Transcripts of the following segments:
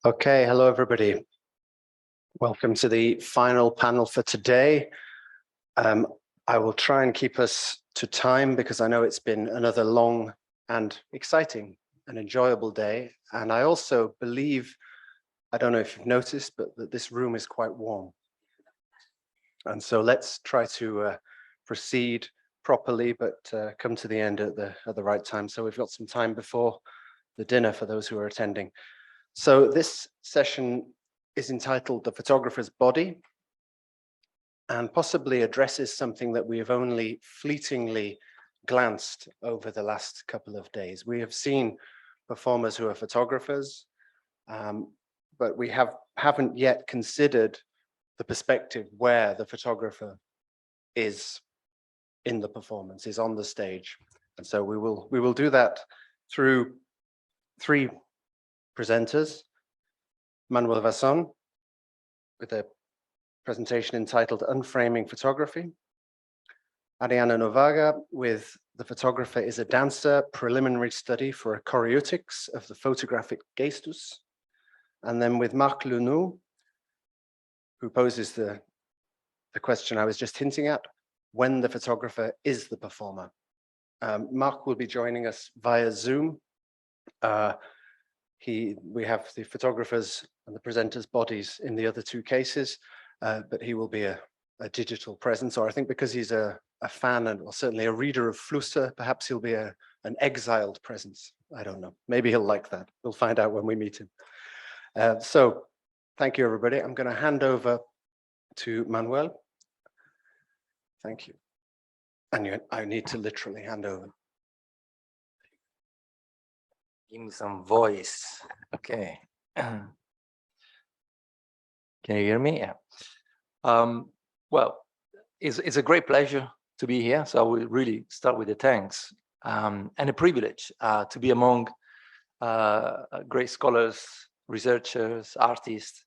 Okay, hello everybody. Welcome to the final panel for today. I will try and keep us to time because I know it's been another long and exciting and enjoyable day. And I also believe, I don't know if you've noticed, but that this room is quite warm. And so let's try to proceed properly, but come to the end at the right time. So we've got some time before the dinner for those who are attending. So this session is entitled The Photographer's Body and possibly addresses something that we have only fleetingly glanced over the last couple of days. We have seen performers who are photographers, but we haven't yet considered the perspective where the photographer is in the performance, is on the stage. And so we will do that through three presenters. Manuel Vasson with a presentation entitled Unframing Photography. Ariana Novaga with The Photographer is a Dancer, Preliminary Study for a Choreotics of the Photographic Gestus. And then with Marc Luneau, who poses the question I was just hinting at, when the photographer is the performer. Marc will be joining us via Zoom. We have the photographers and the presenters' bodies in the other two cases, but he will be a digital presence, or I think because he's a fan and well, certainly a reader of Flusser, perhaps he'll be an exiled presence. I don't know. Maybe he'll like that. We'll find out when we meet him. So thank you, everybody. I'm going to hand over to Manuel. Thank you. And I need to literally hand over. Give me some voice. Okay. Can you hear me? Yeah. Well, it's a great pleasure to be here. So I will really start with the thanks and a privilege to be among great scholars, researchers, artists,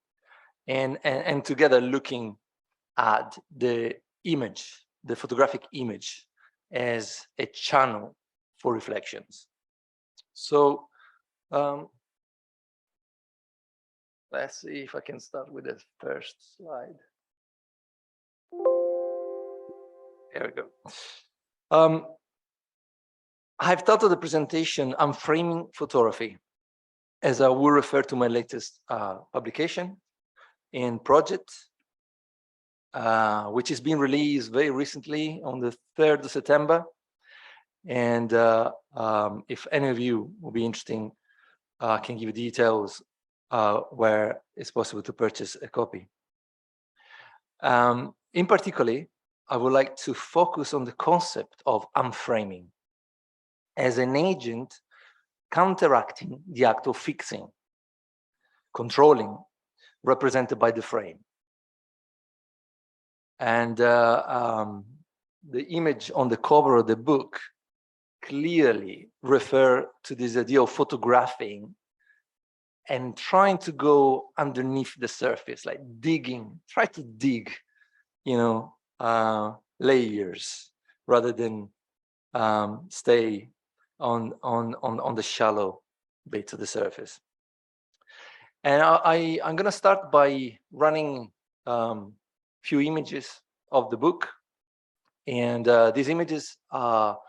and together looking at the image, the photographic image, as a channel for reflections. So let's see if I can start with the first slide. There we go. I've titled the presentation Unframing Photography, as I will refer to my latest publication and project, which is being released very recently on the 3rd of September. And if any of you will be interested, I can give you details where it's possible to purchase a copy. In particular, I would like to focus on the concept of unframing as an agent counteracting the act of fixing, controlling, represented by the frame. And the image on the cover of the book clearly refer to this idea of photographing and trying to go underneath the surface, like digging, try to dig, layers rather than stay on the shallow bits of the surface. And I'm going to start by running few images of the book, and these images are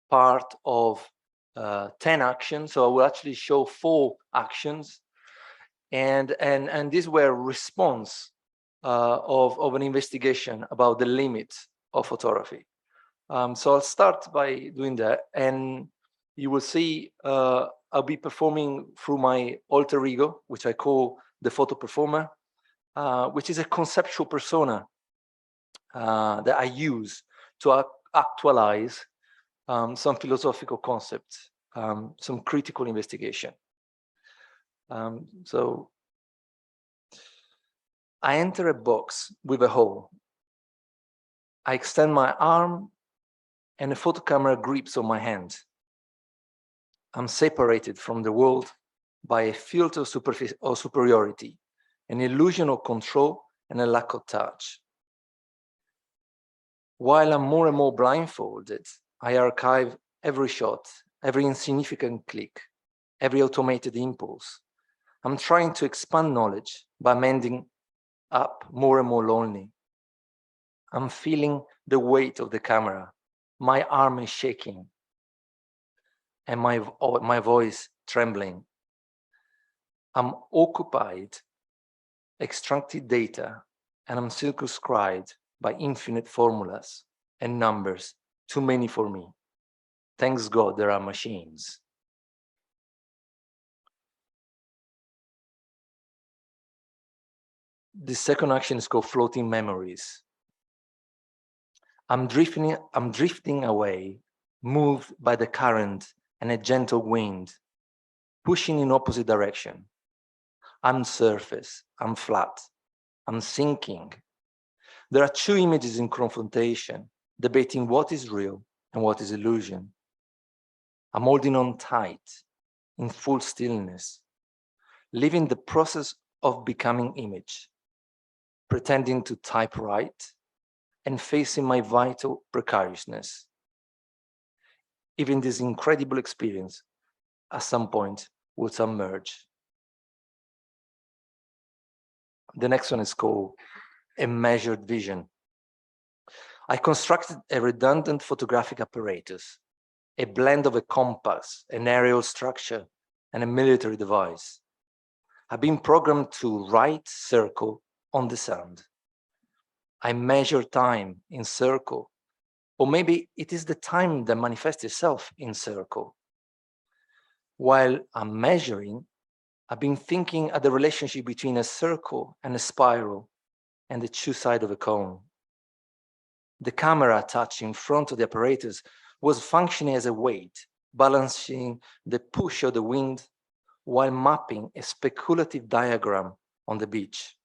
part of 10 actions. So I will actually show 4 actions, and these were response of an investigation about the limits of photography. So I'll start by doing that, and you will see I'll be performing through my alter ego, which I call the photo performer, which is a conceptual persona that I use to actualize some philosophical concepts, some critical investigation. So I enter a box with a hole. I extend my arm and a photo camera grips on my hand. I'm separated from the world by a filter of superiority, an illusion of control, and a lack of touch. While I'm more and more blindfolded, I archive every shot, every insignificant click, every automated impulse. I'm trying to expand knowledge by mending up more and more lonely. I'm feeling the weight of the camera. My arm is shaking and my voice trembling. I'm occupied, extracting data, and I'm circumscribed by infinite formulas and numbers, too many for me. Thanks God there are machines. The second action is called floating memories. I'm drifting away, moved by the current and a gentle wind, pushing in opposite direction. I'm surface, I'm flat, I'm sinking. There are two images in confrontation, debating what is real and what is illusion. I'm holding on tight, in full stillness, living the process of becoming image, pretending to type right, and facing my vital precariousness. Even this incredible experience at some point will submerge. The next one is called a measured vision. I constructed a redundant photographic apparatus, a blend of a compass, an aerial structure, and a military device. I've been programmed to write circle on the sand. I measure time in circle, or maybe it is the time that manifests itself in circle. While I'm measuring, I've been thinking of the relationship between a circle and a spiral and the two sides of a cone. The camera attached in front of the apparatus was functioning as a weight, balancing the push of the wind while mapping a speculative diagram on the beach.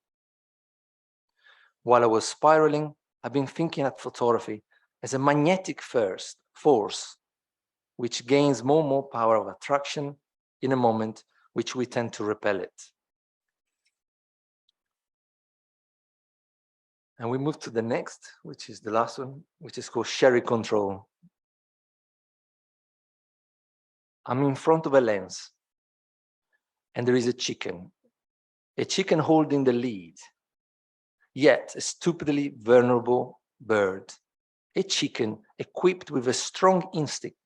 While I was spiraling, I've been thinking of photography as a magnetic force, which gains more and more power of attraction in a moment which we tend to repel it. And we move to the next, which is the last one, which is called sherry control. I'm in front of a lens, and there is a chicken holding the lead, yet a stupidly vulnerable bird, a chicken equipped with a strong instinct,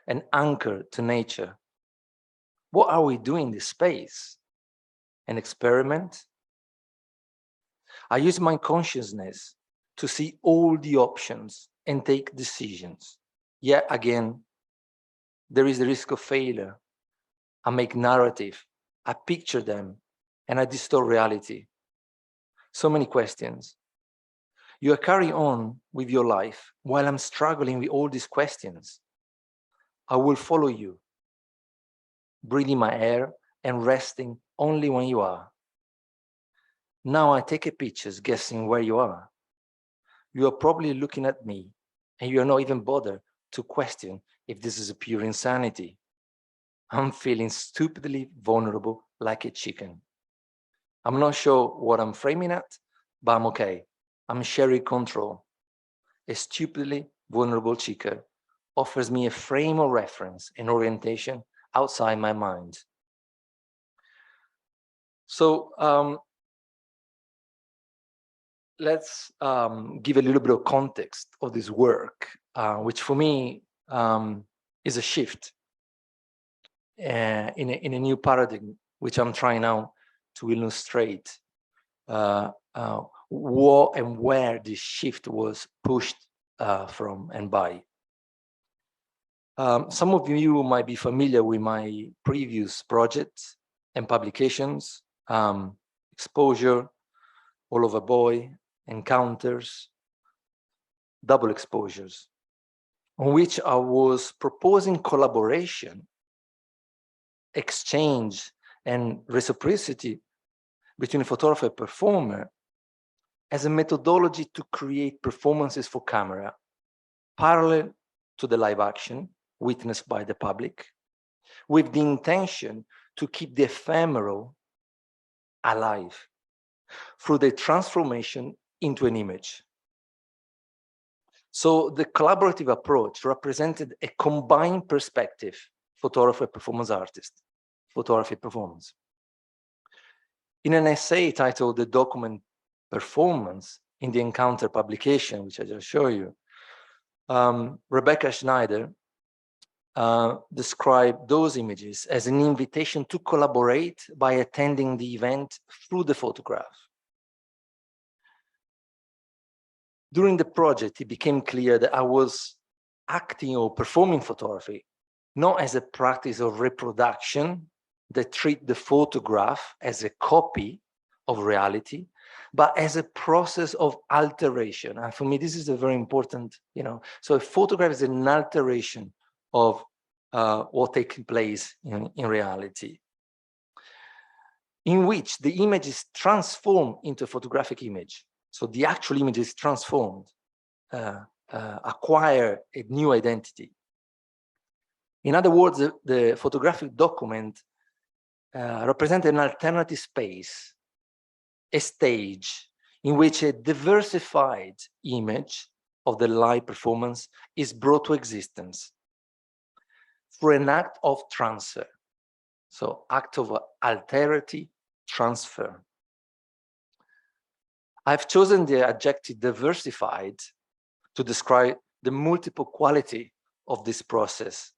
an anchor to nature. What are we doing in this space? An experiment? I use my consciousness to see all the options and take decisions. Yet again, there is the risk of failure. I make narrative, I picture them, and I distort reality. So many questions. You are carrying on with your life while I'm struggling with all these questions. I will follow you, breathing my air and resting only when you are. Now I take a picture guessing where you are. You are probably looking at me and you are not even bothered to question if this is a pure insanity. I'm feeling stupidly vulnerable like a chicken. I'm not sure what I'm framing at, but I'm okay. I'm sharing control. A stupidly vulnerable chicken offers me a frame of reference and orientation outside my mind. So let's give a little bit of context of this work, which for me is a shift in a new paradigm, which I'm trying now to illustrate what and where this shift was pushed from and by. Some of you might be familiar with my previous projects and publications, Exposure, All Over Boy, Encounters, Double Exposures, on which I was proposing collaboration, exchange, and reciprocity between a photographer and performer as a methodology to create performances for camera, parallel to the live action witnessed by the public, with the intention to keep the ephemeral alive through the transformation into an image. So the collaborative approach represented a combined perspective, photographer, performance artist, photography performance. In an essay titled The Document Performance in the Encounter publication, which I just showed you, Rebecca Schneider described those images as an invitation to collaborate by attending the event through the photograph. During the project, it became clear that I was acting or performing photography, not as a practice of reproduction that treat the photograph as a copy of reality, but as a process of alteration. And for me, this is a very important, so a photograph is an alteration of what taking place in reality, in which the image is transformed into a photographic image. So the actual image is transformed, acquire a new identity. In other words, the photographic document represents an alternative space, a stage in which a diversified image of the live performance is brought to existence through an act of transfer. So act of alterity, transfer. I've chosen the adjective diversified to describe the multiple quality of this process,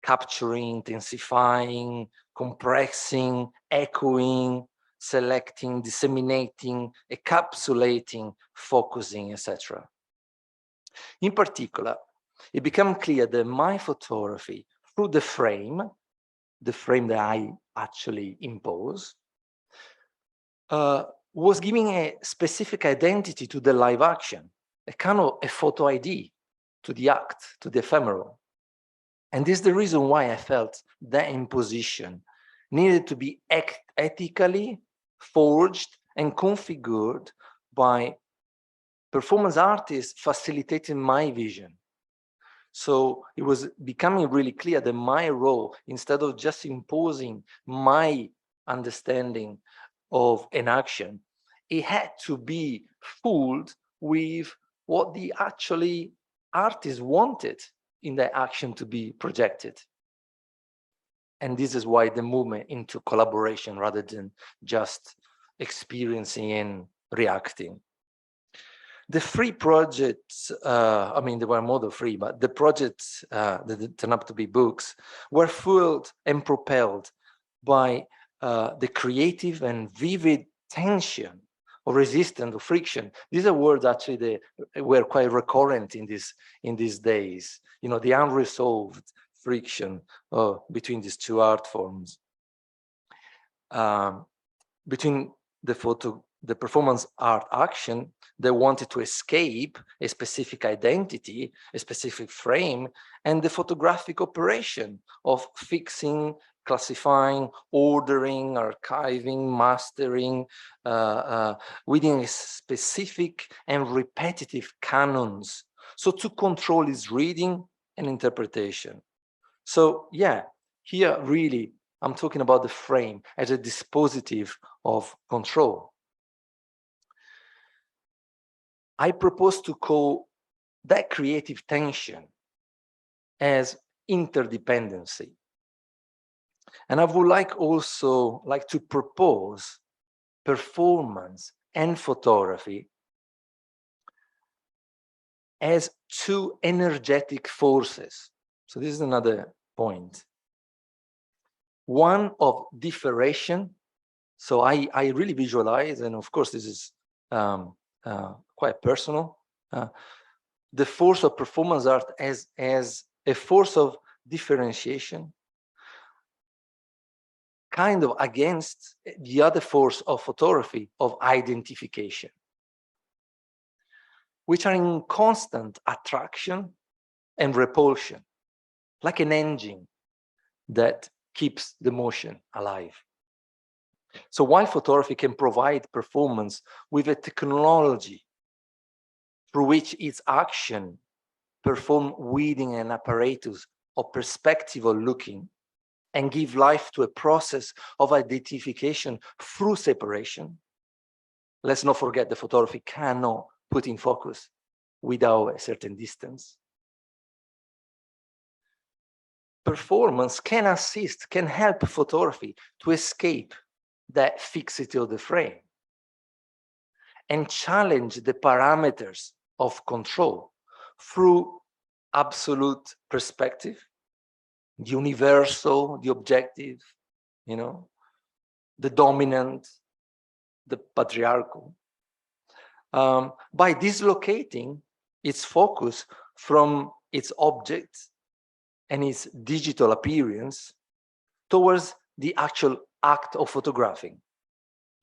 capturing, intensifying, compressing, echoing, selecting, disseminating, encapsulating, focusing, etc. In particular, it became clear that my photography, through the frame that I actually impose, was giving a specific identity to the live action, a kind of a photo ID to the act, to the ephemeral. And this is the reason why I felt that imposition needed to be ethically forged and configured by performance artists facilitating my vision. So it was becoming really clear that my role, instead of just imposing my understanding of an action, it had to be fooled with what the actually artist wanted in the action to be projected. And this is why the movement into collaboration rather than just experiencing and reacting. The free projects, I mean, they were more than free, but the projects that turned up to be books were fueled and propelled by the creative and vivid tension or resistance or friction. These are words actually that were quite recurrent in these days. The unresolved friction between these two art forms, between the performance art action that wanted to escape a specific identity, a specific frame, and the photographic operation of fixing, classifying, ordering, archiving, mastering within a specific and repetitive canons. So to control its reading and interpretation. So yeah, here really, I'm talking about the frame as a dispositive of control. I propose to call that creative tension as interdependency. And I would also like to propose performance and photography as two energetic forces. So this is another point. One of differentiation. So I really visualize, and of course this is quite personal, the force of performance art as a force of differentiation, kind of against the other force of photography of identification, which are in constant attraction and repulsion, like an engine that keeps the motion alive. So while photography can provide performance with a technology through which its action perform within an apparatus of perspectival looking and give life to a process of identification through separation, let's not forget the photography cannot put in focus without a certain distance. performance can assist, can help photography to escape that fixity of the frame and challenge the parameters of control through absolute perspective, the universal, the objective, you know, the dominant, the patriarchal, by dislocating its focus from its object and its digital appearance towards the actual act of photographing,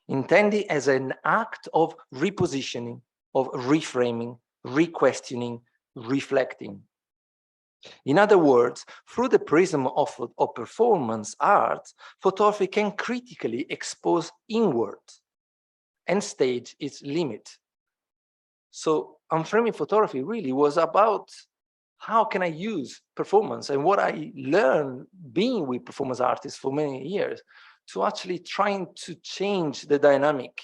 intended as an act of repositioning, of reframing, re-questioning, reflecting. In other words, through the prism of performance art, photography can critically expose inward and stage its limit. So unframing photography really was about how can I use performance, and what I learned being with performance artists for many years to actually trying to change the dynamic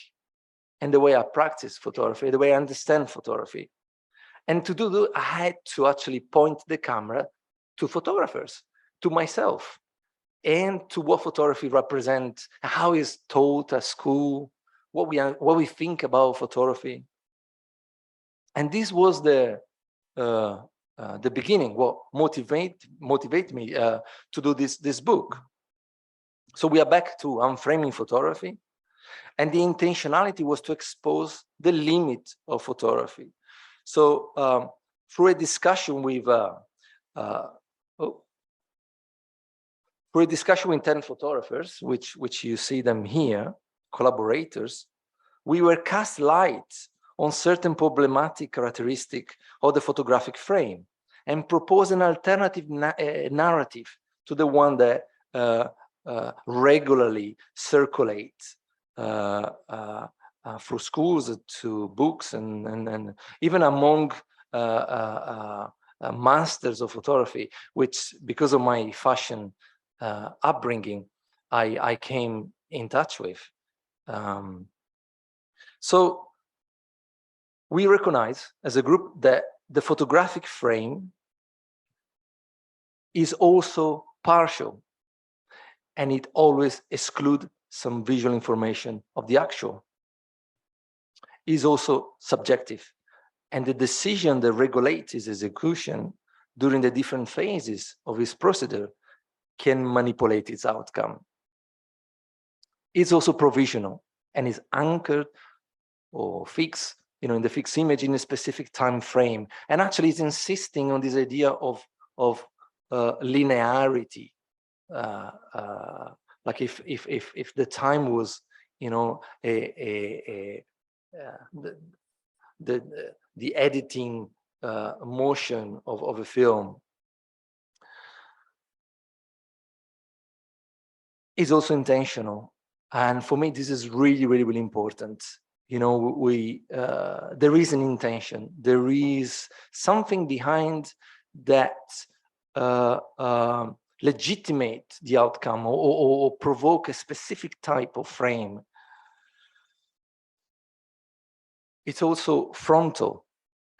and the way I practice photography, the way I understand photography. And to do that, I had to actually point the camera to photographers, to myself, and to what photography represents, how it's taught at school, what we think about photography. And this was the beginning, what motivate me to do this book. So we are back to unframing photography, and the intentionality was to expose the limit of photography. So through a discussion with through a discussion with 10 photographers, which you see them here, collaborators, we were cast light on certain problematic characteristic of the photographic frame and propose an alternative narrative to the one that regularly circulates through schools, to books, and even among masters of photography, which, because of my fashion upbringing, I came in touch with. So we recognize as a group that the photographic frame is also partial, and it always excludes some visual information of the actual. It is also subjective, and the decision that regulates its execution during the different phases of its procedure can manipulate its outcome. It's also provisional and is anchored or fixed, in the fixed image in a specific time frame, and actually is insisting on this idea of linearity. Like if the time was, the editing motion of a film, is also intentional. And for me, this is really, really, really important. There is an intention. There is something behind that legitimate the outcome or provoke a specific type of frame. It's also frontal.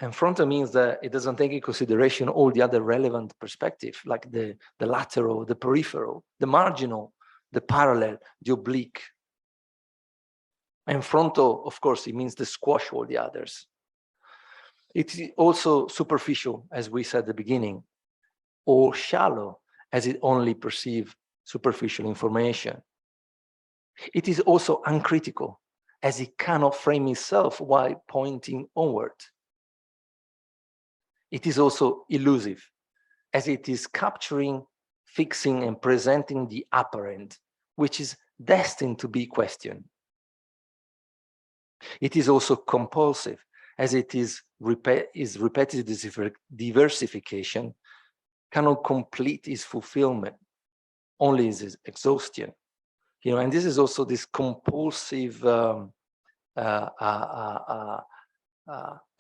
And frontal means that it doesn't take into consideration all the other relevant perspectives, like the lateral, the peripheral, the marginal, the parallel, the oblique. And frontal, of course, it means to squash all the others. It's also superficial, as we said at the beginning, or shallow, as it only perceives superficial information. It is also uncritical, as it cannot frame itself while pointing onward. It is also elusive, as it is capturing, fixing, and presenting the apparent, which is destined to be questioned. It is also compulsive, as it is repetitive diversification, cannot complete its fulfillment, only its exhaustion. And this is also this compulsive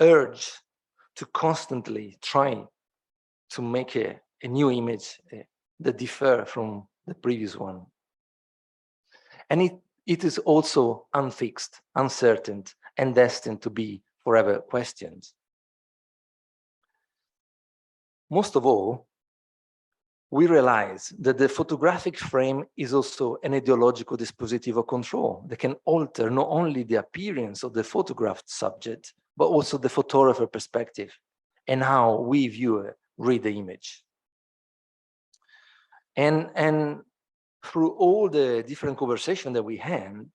urge to constantly try to make a new image that differ from the previous one. And it is also unfixed, uncertain, and destined to be forever questioned. Most of all, we realize that the photographic frame is also an ideological dispositive of control that can alter not only the appearance of the photographed subject, but also the photographer perspective and how we viewer read the image. And through all the different conversation that we had,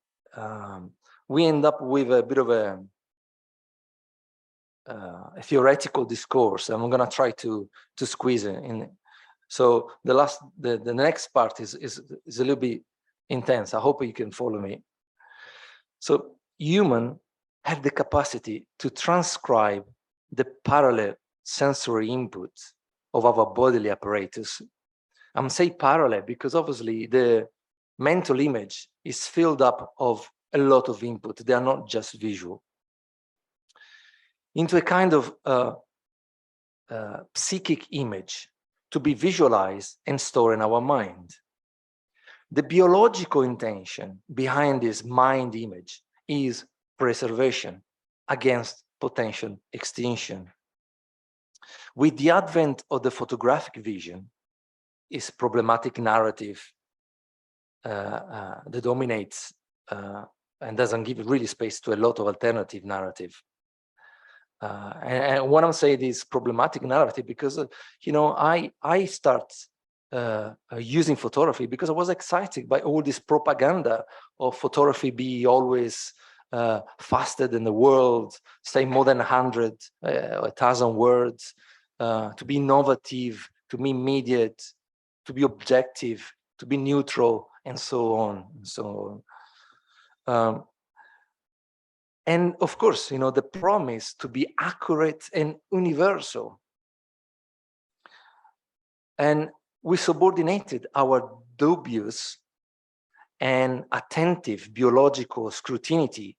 we end up with a bit of a theoretical discourse. I'm going to try to squeeze it in. So the next part is a little bit intense. I hope you can follow me. So humans have the capacity to transcribe the parallel sensory inputs of our bodily apparatus. I'm saying parallel because obviously the mental image is filled up of a lot of input. They are not just visual. Into a kind of psychic image to be visualized and stored in our mind. The biological intention behind this mind image is preservation against potential extinction. With the advent of the photographic vision, is problematic narrative that dominates and doesn't give really space to a lot of alternative narrative. And what I'm saying is problematic narrative because, you know, I start using photography because I was excited by all this propaganda of photography be always faster than the world, say more than 100, 1,000 words, to be innovative, to be immediate, to be objective, to be neutral, and so on and so on. And of course, you know, the promise to be accurate and universal. And we subordinated our dubious and attentive biological scrutiny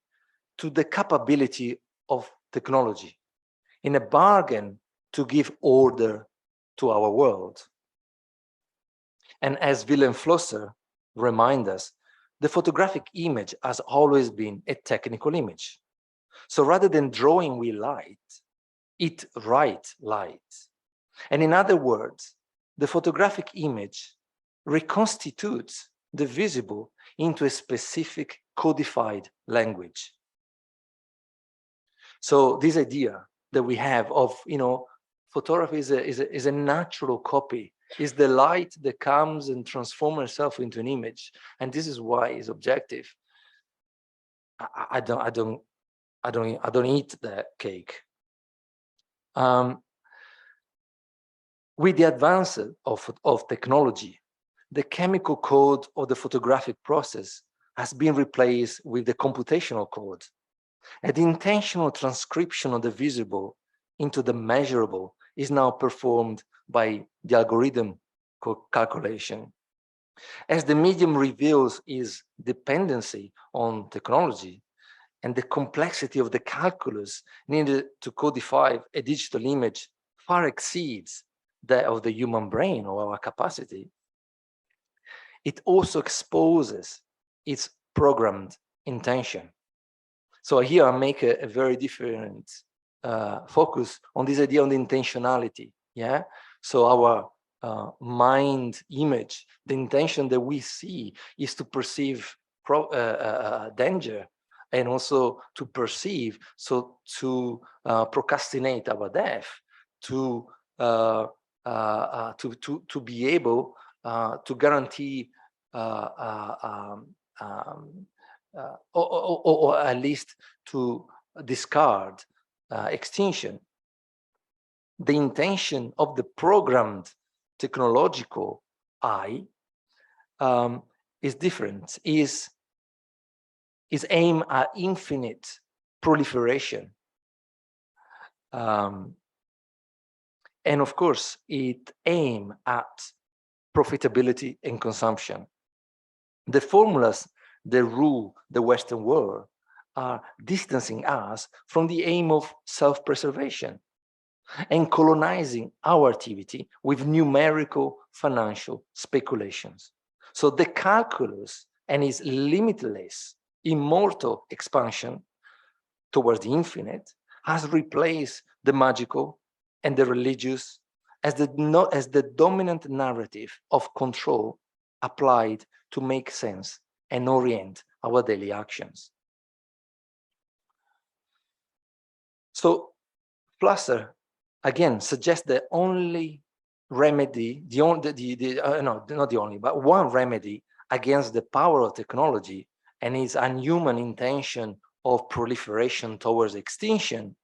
to the capability of technology in a bargain to give order to our world. And as Wilhelm Flosser reminds us, the photographic image has always been a technical image. So rather than drawing with light, it writes light. And in other words, the photographic image reconstitutes the visible into a specific codified language. So this idea that we have of, you know, photography is a natural copy, is the light that comes and transforms itself into an image, and this is why it's objective. I don't eat that cake. With the advance of technology, the chemical code of the photographic process has been replaced with the computational code, and the intentional transcription of the visible into the measurable is now performed by the algorithm calculation. As the medium reveals its dependency on technology and the complexity of the calculus needed to codify a digital image far exceeds that of the human brain or our capacity, it also exposes its programmed intention. So here I make a very different focus on this idea on the intentionality. Yeah. So our mind image, the intention that we see is to perceive danger and also to perceive, so to procrastinate our death, to be able to guarantee or at least to discard extinction. The intention of the programmed technological eye is different, is aimed at infinite proliferation. And of course, it aims at profitability and consumption. The formulas that rule the Western world are distancing us from the aim of self-preservation and colonizing our activity with numerical financial speculations. So the calculus and its limitless, immortal expansion towards the infinite has replaced the magical and the religious as the dominant narrative of control applied to make sense and orient our daily actions. So Flusser again suggests the only remedy, not the only, but one remedy against the power of technology and its unhuman intention of proliferation towards extinction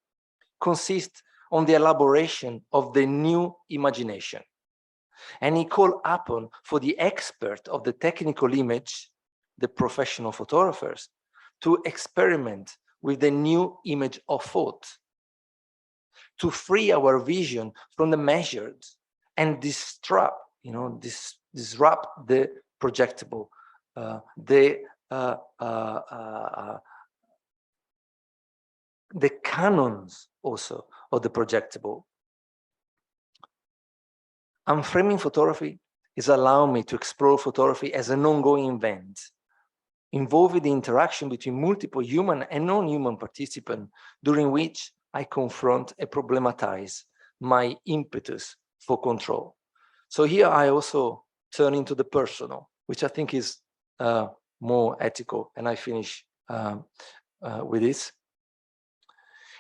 consists on the elaboration of the new imagination. And he called upon for the expert of the technical image, the professional photographers, to experiment with the new image of thought, to free our vision from the measured and disrupt the projectable, the canons also of the projectable. And framing photography is allowing me to explore photography as an ongoing event, involving the interaction between multiple human and non-human participants, during which I confront and problematize my impetus for control. So here I also turn into the personal, which I think is more ethical, and I finish with this.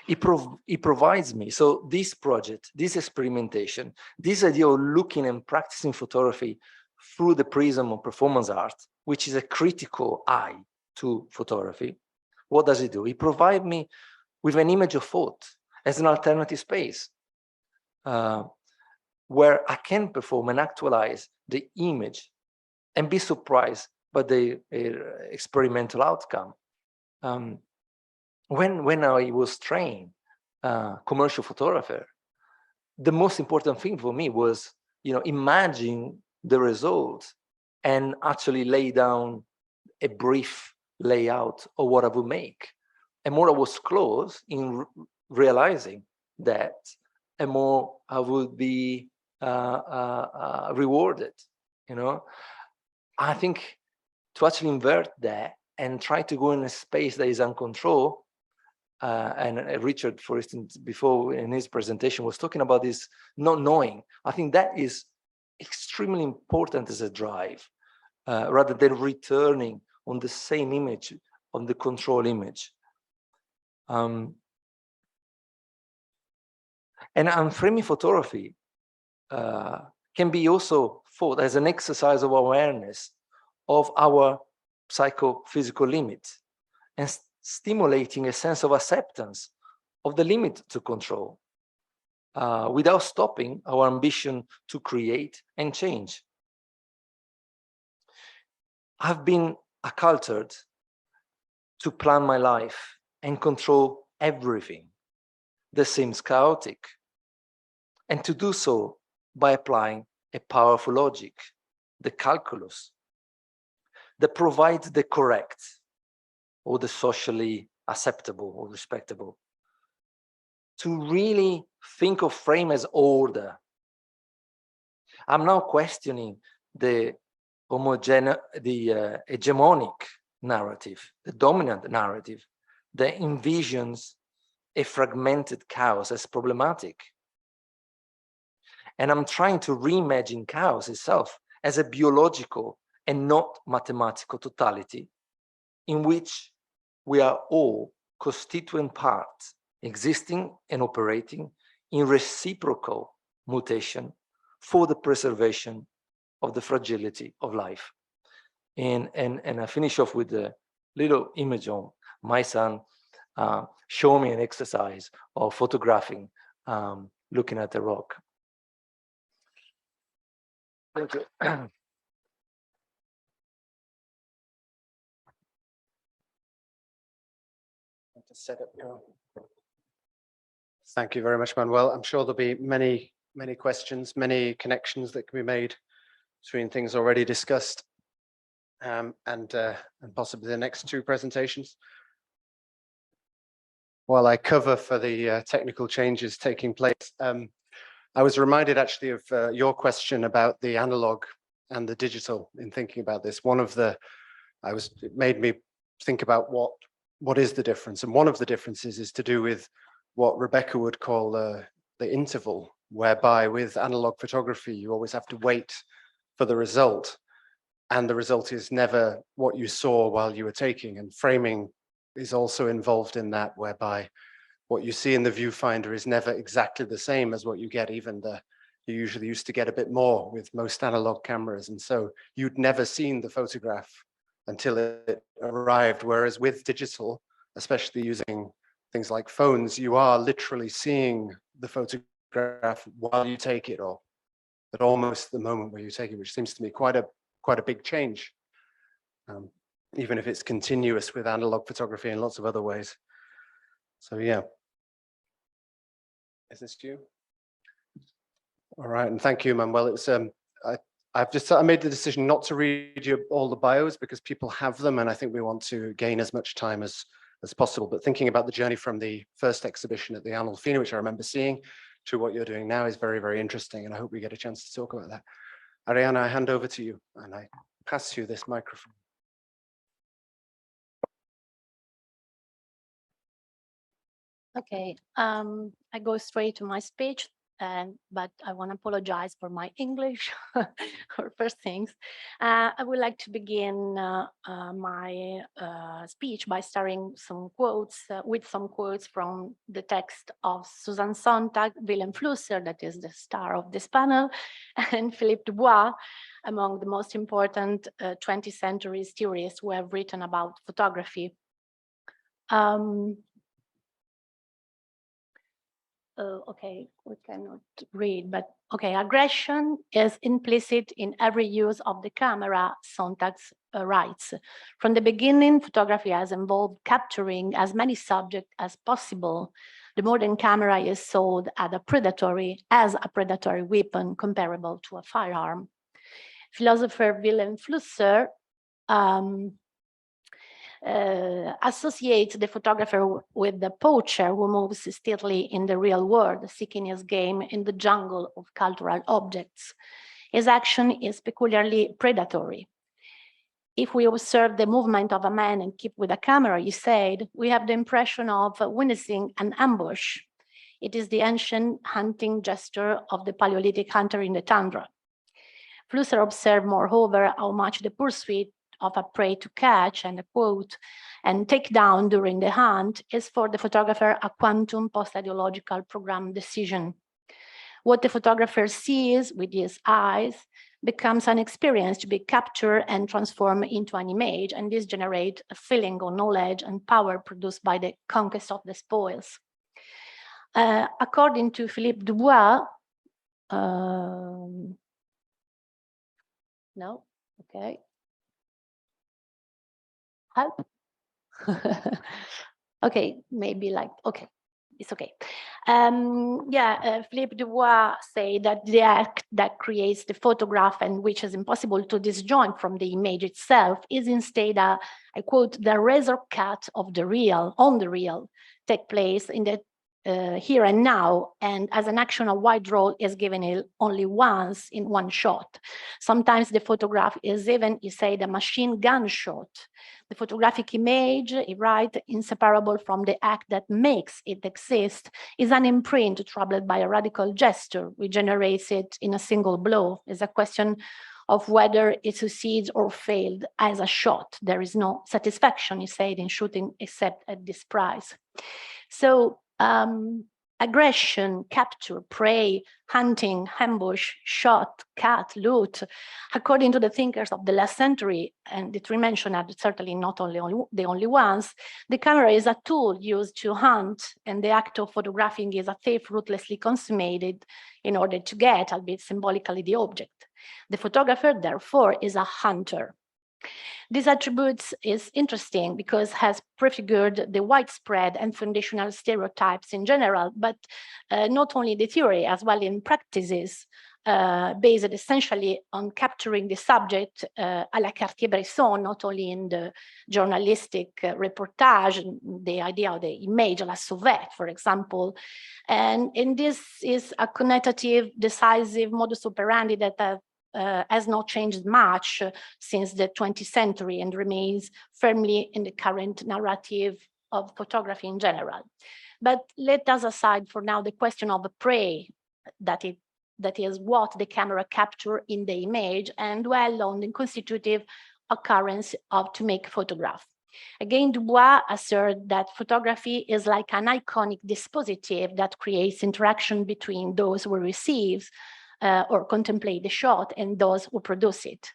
It provides me, so this project, this experimentation, this idea of looking and practicing photography through the prism of performance art, which is a critical eye to photography, what does it do? It provides me with an image of thought as an alternative space where I can perform and actualize the image and be surprised by the experimental outcome. When I was trained commercial photographer, the most important thing for me was, imagine the results and actually lay down a brief layout of what I would make. And more I was close in realizing that, and more I would be rewarded. I think to actually invert that and try to go in a space that is uncontrolled, and Richard, for instance, before in his presentation was talking about this not knowing. I think that is extremely important as a drive, rather than returning on the same image, on the control image. And framing photography can be also thought as an exercise of awareness of our psychophysical limits and stimulating a sense of acceptance of the limit to control without stopping our ambition to create and change. I've been acculturated to plan my life and control everything that seems chaotic, and to do so by applying a powerful logic, the calculus, that provides the correct or the socially acceptable or respectable. To really think of frame as order. I'm now questioning the hegemonic narrative, the dominant narrative that envisions a fragmented chaos as problematic. And I'm trying to reimagine chaos itself as a biological and not mathematical totality in which we are all constituent parts existing and operating in reciprocal mutation for the preservation of the fragility of life. And I finish off with a little image of my son showing me an exercise of photographing, looking at the rock. Thank you. To set up your... Thank you very much, Manuel. I'm sure there'll be many questions, many connections that can be made between things already discussed and possibly the next two presentations. While I cover for the technical changes taking place, I was reminded actually of your question about the analog and the digital in thinking about this. It made me think about what is the difference, and one of the differences is to do with what Rebecca would call the interval whereby with analog photography, you always have to wait for the result. And the result is never what you saw while you were taking. And framing is also involved in that, whereby what you see in the viewfinder is never exactly the same as what you get. You usually used to get a bit more with most analog cameras. And so you'd never seen the photograph until it arrived. Whereas with digital, especially using things like phones, you are literally seeing the photograph while you take it, or at almost the moment where you take it, which seems to me quite a big change, even if it's continuous with analog photography in lots of other ways. So yeah. Is this you? All right, and thank you, Manuel. It's I made the decision not to read you all the bios because people have them, and I think we want to gain as much time as possible. But thinking about the journey from the first exhibition at the Arnolfini, which I remember seeing, to what you're doing now is very, very interesting, and I hope we get a chance to talk about that. Arianna, I hand over to you, and I pass you this microphone. Okay, I go straight to my speech, but I want to apologize for my English for first things. I would like to begin my speech by starting some quotes with some quotes from the text of Susan Sontag, Wilhelm Flusser, that is the star of this panel, and Philippe Dubois, among the most important 20th century theorists who have written about photography. Okay, we cannot read, but okay. Aggression is implicit in every use of the camera, Sontag writes. From the beginning, photography has involved capturing as many subjects as possible. The modern camera is sold as a predatory weapon comparable to a firearm. Philosopher Wilhelm Flusser associates the photographer with the poacher who moves steadily in the real world, seeking his game in the jungle of cultural objects. His action is peculiarly predatory. If we observe the movement of a man and keep with a camera, he said, we have the impression of witnessing an ambush. It is the ancient hunting gesture of the Paleolithic hunter in the tundra. Flusser observed, moreover, how much the pursuit of a prey to catch, and a quote, and take down during the hunt is for the photographer a quantum post-ideological program decision. What the photographer sees with his eyes becomes an experience to be captured and transformed into an image, and this generates a feeling of knowledge and power produced by the conquest of the spoils. According to Philippe Dubois, no, okay. Help. Okay, maybe like, okay, it's okay. Philippe Dubois say that the act that creates the photograph and which is impossible to disjoint from the image itself is instead I quote, the razor cut of the real, on the real, take place in the here and now, and as an action, a wide role is given only once in one shot. Sometimes the photograph is even, he said, a machine gun shot. The photographic image, he writes, inseparable from the act that makes it exist, is an imprint troubled by a radical gesture, which generates it in a single blow. It's a question of whether it succeeds or failed as a shot. There is no satisfaction, he said, in shooting except at this price. So, aggression, capture, prey, hunting, ambush, shot, cut, loot. According to the thinkers of the last century, and the three mentioned are certainly not the only ones, the camera is a tool used to hunt, and the act of photographing is a thief ruthlessly consummated in order to get, albeit symbolically, the object. The photographer, therefore, is a hunter. These attributes is interesting because has prefigured the widespread and foundational stereotypes in general, but not only the theory, as well in practices based essentially on capturing the subject à la Cartier-Bresson, not only in the journalistic reportage, the idea of the image, la sauvette, for example. And this is a connotative, decisive modus operandi that has not changed much since the 20th century and remains firmly in the current narrative of photography in general. But let us aside for now the question of the prey that is what the camera capture in the image, and dwell on the constitutive occurrence of to make photograph. Again, Dubois asserts that photography is like an iconic dispositive that creates interaction between those who receive or contemplate the shot and those who produce it.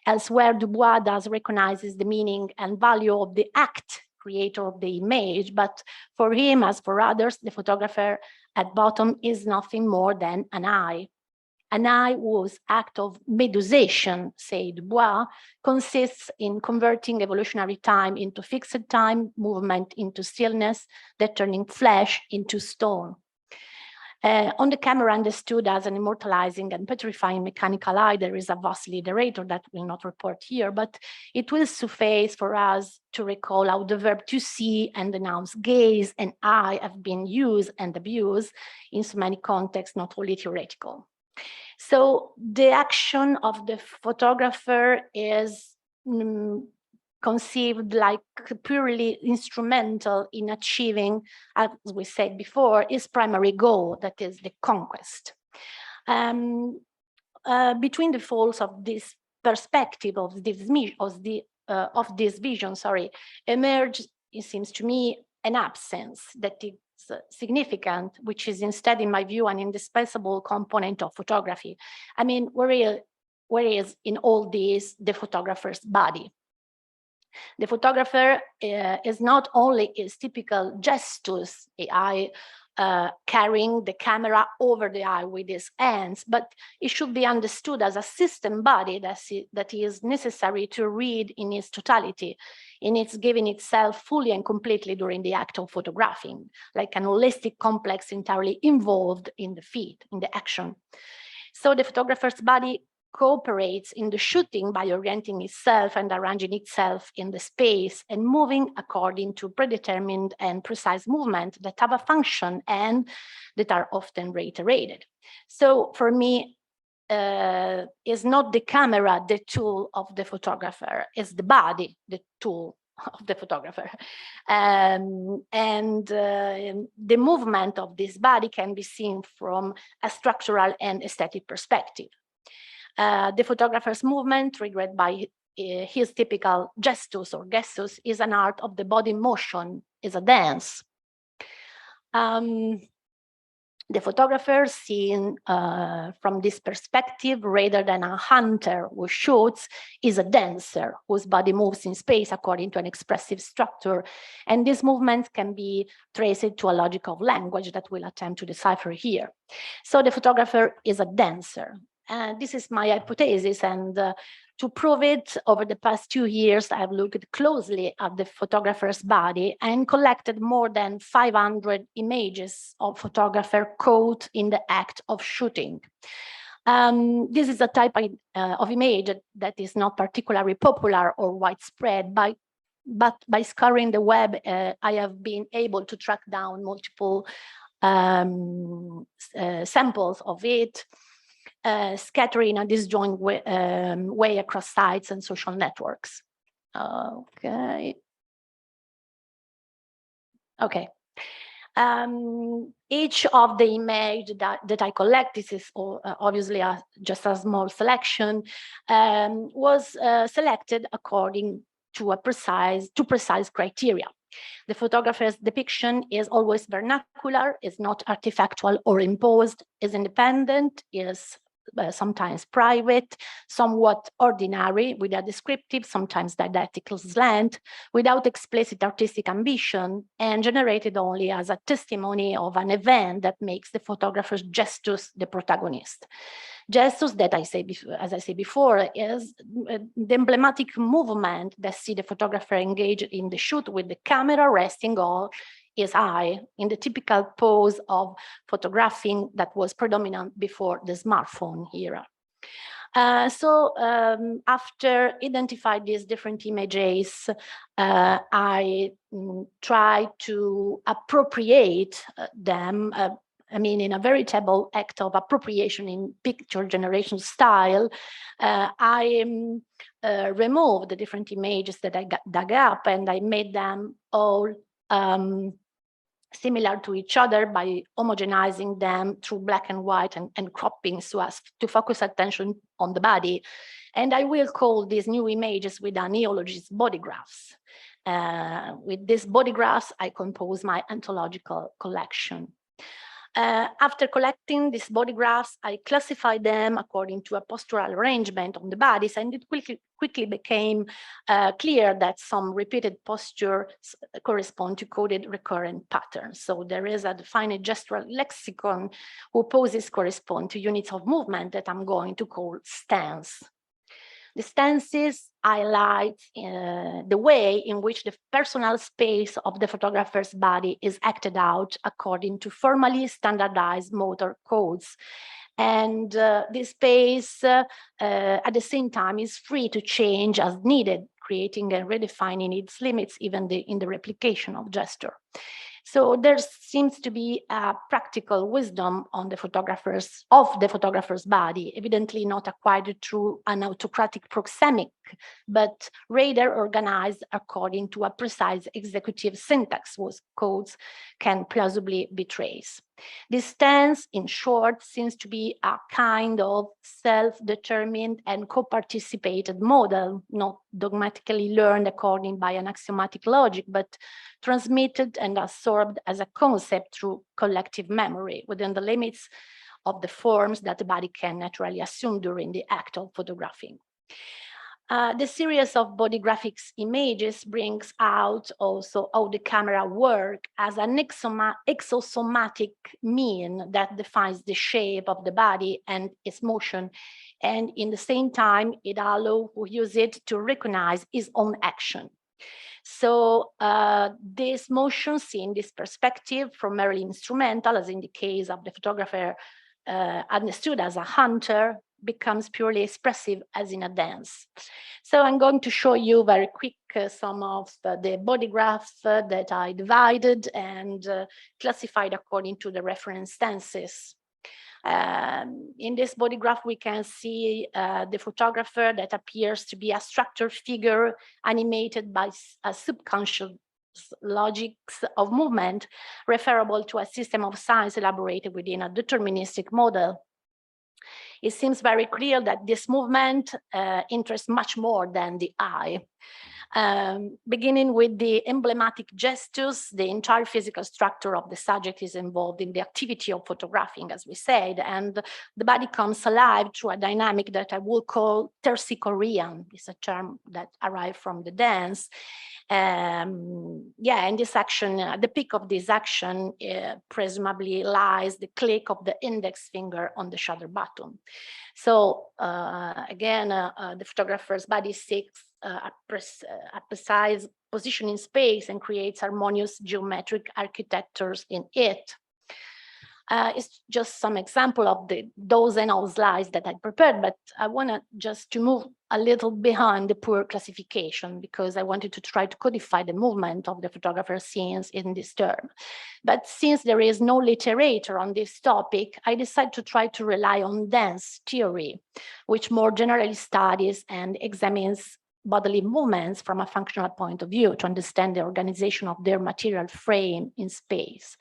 Elsewhere, Dubois does recognizes the meaning and value of the act creator of the image, but for him, as for others, the photographer at bottom is nothing more than an eye. An eye whose act of medusation, say Dubois, consists in converting evolutionary time into fixed time, movement into stillness, that turning flesh into stone. On the camera understood as an immortalizing and petrifying mechanical eye, there is a vastly iterator that will not report here, but it will suffice for us to recall how the verb to see and the nouns gaze and eye have been used and abused in so many contexts, not only theoretical. So the action of the photographer is conceived like purely instrumental in achieving, as we said before, his primary goal, that is the conquest. Between the folds of this perspective of this vision, emerged, it seems to me, an absence that is significant, which is instead, in my view, an indispensable component of photography. I mean, where is in all this the photographer's body? The photographer is not only his typical gestus, the eye carrying the camera over the eye with his hands, but it should be understood as a system body that is necessary to read in its totality, in its giving itself fully and completely during the act of photographing, like an holistic complex entirely involved in the feed, in the action. So the photographer's body cooperates in the shooting by orienting itself and arranging itself in the space and moving according to predetermined and precise movement that have a function and that are often reiterated. So for me, is not the camera the tool of the photographer, is the body the tool of the photographer. The movement of this body can be seen from a structural and aesthetic perspective. The photographer's movement, triggered by his typical gestus or gestus, is an art of the body motion, is a dance. The photographer, seen from this perspective, rather than a hunter who shoots, is a dancer whose body moves in space according to an expressive structure. And this movement can be traced to a logic of language that we'll attempt to decipher here. So the photographer is a dancer. And this is my hypothesis, and to prove it, over the past 2 years, I've looked closely at the photographer's body and collected more than 500 images of photographer caught in the act of shooting. This is a type of image that is not particularly popular or widespread, but by scouring the web, I have been able to track down multiple samples of it, scattering a disjoint way across sites and social networks. Okay. Each of the image that I collect, this is obviously just a small selection, was selected according to precise criteria. The photographer's depiction is always vernacular, is not artifactual or imposed, is independent, is sometimes private, somewhat ordinary, with a descriptive, sometimes didactical slant, without explicit artistic ambition, and generated only as a testimony of an event that makes the photographer's gestus the protagonist. Gestus, that as I said before, is the emblematic movement that see the photographer engaged in the shoot with the camera resting on his eye in the typical pose of photographing that was predominant before the smartphone era. After identifying these different images, I try to appropriate them, in a veritable act of appropriation in picture generation style. I removed the different images that I dug up, and I made them all similar to each other by homogenizing them through black and white and cropping so as to focus attention on the body. And I will call these new images with a neologist body graphs. With these body graphs, I compose my anthological collection. After collecting these body graphs, I classify them according to a postural arrangement on the bodies, and it quickly became clear that some repeated postures correspond to coded recurrent patterns. So there is a defined gestural lexicon whose poses correspond to units of movement that I'm going to call stance. The stances highlight the way in which the personal space of the photographer's body is acted out according to formally standardized motor codes. And this space, at the same time, is free to change as needed, creating and redefining its limits even in the replication of gesture. So there seems to be a practical wisdom on the photographer's body, evidently not acquired through an autocratic proxemic, but rather organized according to a precise executive syntax whose codes can plausibly be traced. This stance, in short, seems to be a kind of self-determined and co-participated model, not dogmatically learned according by an axiomatic logic, but transmitted and absorbed as a concept through collective memory within the limits of the forms that the body can naturally assume during the act of photographing. The series of body graphics images brings out also how the camera works as an exosomatic mean that defines the shape of the body and its motion. And in the same time, it allows who use it to recognize his own action. So this motion seen this perspective from merely instrumental, as in the case of the photographer understood as a hunter, becomes purely expressive as in a dance. So I'm going to show you very quick some of the body graphs that I divided and classified according to the reference stances. In this body graph, we can see the photographer that appears to be a structured figure animated by a subconscious logics of movement referable to a system of signs elaborated within a deterministic model. It seems very clear that this movement interests much more than the eye. Beginning with the emblematic gestures, the entire physical structure of the subject is involved in the activity of photographing, as we said, and the body comes alive through a dynamic that I will call tersichorean. It's a term that arrived from the dance. In this action, the peak of this action presumably lies the click of the index finger on the shutter button. So again, the photographer's body seeks a precise position in space and creates harmonious geometric architectures in it. It's just some example of the dozen of slides that I prepared, but I want just to move a little behind the poor classification because I wanted to try to codify the movement of the photographer's scenes in this term. But since there is no literature on this topic, I decided to try to rely on dance theory, which more generally studies and examines bodily movements from a functional point of view to understand the organization of their material frame in space.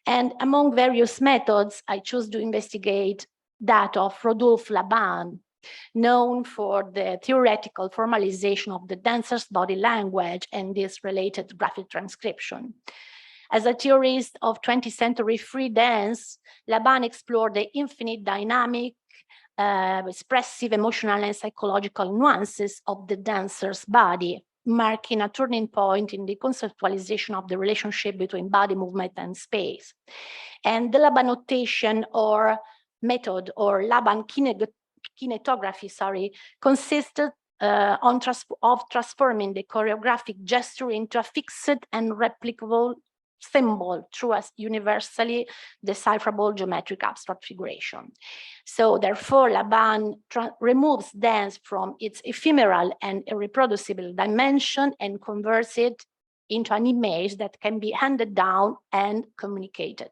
And among various methods, I chose to investigate that of Rodolphe Laban, known for the theoretical formalization of the dancer's body language and this related graphic transcription. As a theorist of 20th century free dance, Laban explored the infinite dynamic, expressive, emotional, and psychological nuances of the dancer's body, marking a turning point in the conceptualization of the relationship between body movement and space. And the Laban notation or method or Laban kinetography, consisted of transforming the choreographic gesture into a fixed and replicable symbol through a universally decipherable geometric abstract figuration. So therefore, Laban removes dance from its ephemeral and irreproducible dimension and converts it into an image that can be handed down and communicated.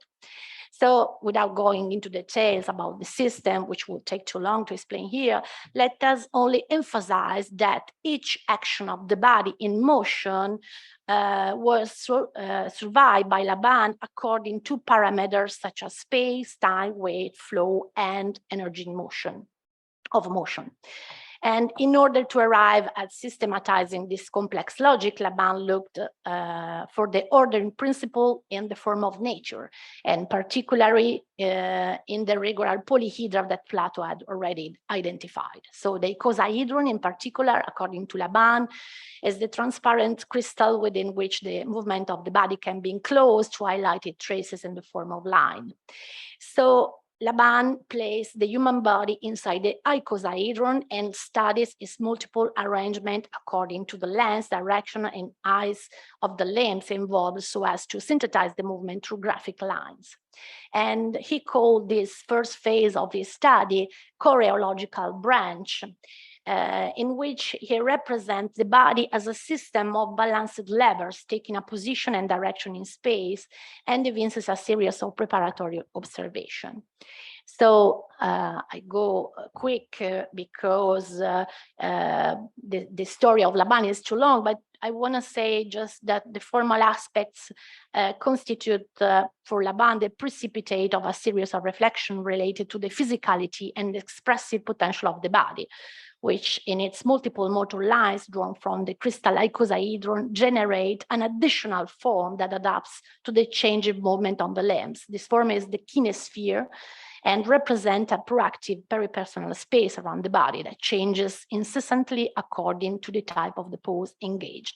So without going into details about the system, which would take too long to explain here, let us only emphasize that each action of the body in motion was survived by Laban according to parameters such as space, time, weight, flow, and energy in motion, of motion. And in order to arrive at systematizing this complex logic, Laban looked for the ordering principle in the form of nature, and particularly in the regular polyhedra that Plato had already identified. So the icosahedron in particular, according to Laban, is the transparent crystal within which the movement of the body can be enclosed to highlight its traces in the form of line. So Laban placed the human body inside the icosahedron and studies its multiple arrangement according to the length, direction, and eyes of the limbs involved so as to synthesize the movement through graphic lines. And he called this first phase of his study choreological branch, in which he represents the body as a system of balanced levers taking a position and direction in space, and evinces a series of preparatory observation. So I go quick because the story of Laban is too long, but I want to say just that the formal aspects constitute for Laban the precipitate of a series of reflections related to the physicality and expressive potential of the body, which in its multiple motor lines drawn from the crystal icosahedron generate an additional form that adapts to the changing movement on the limbs. This form is the kinesphere and represent a proactive peripersonal space around the body that changes incessantly according to the type of the pose engaged.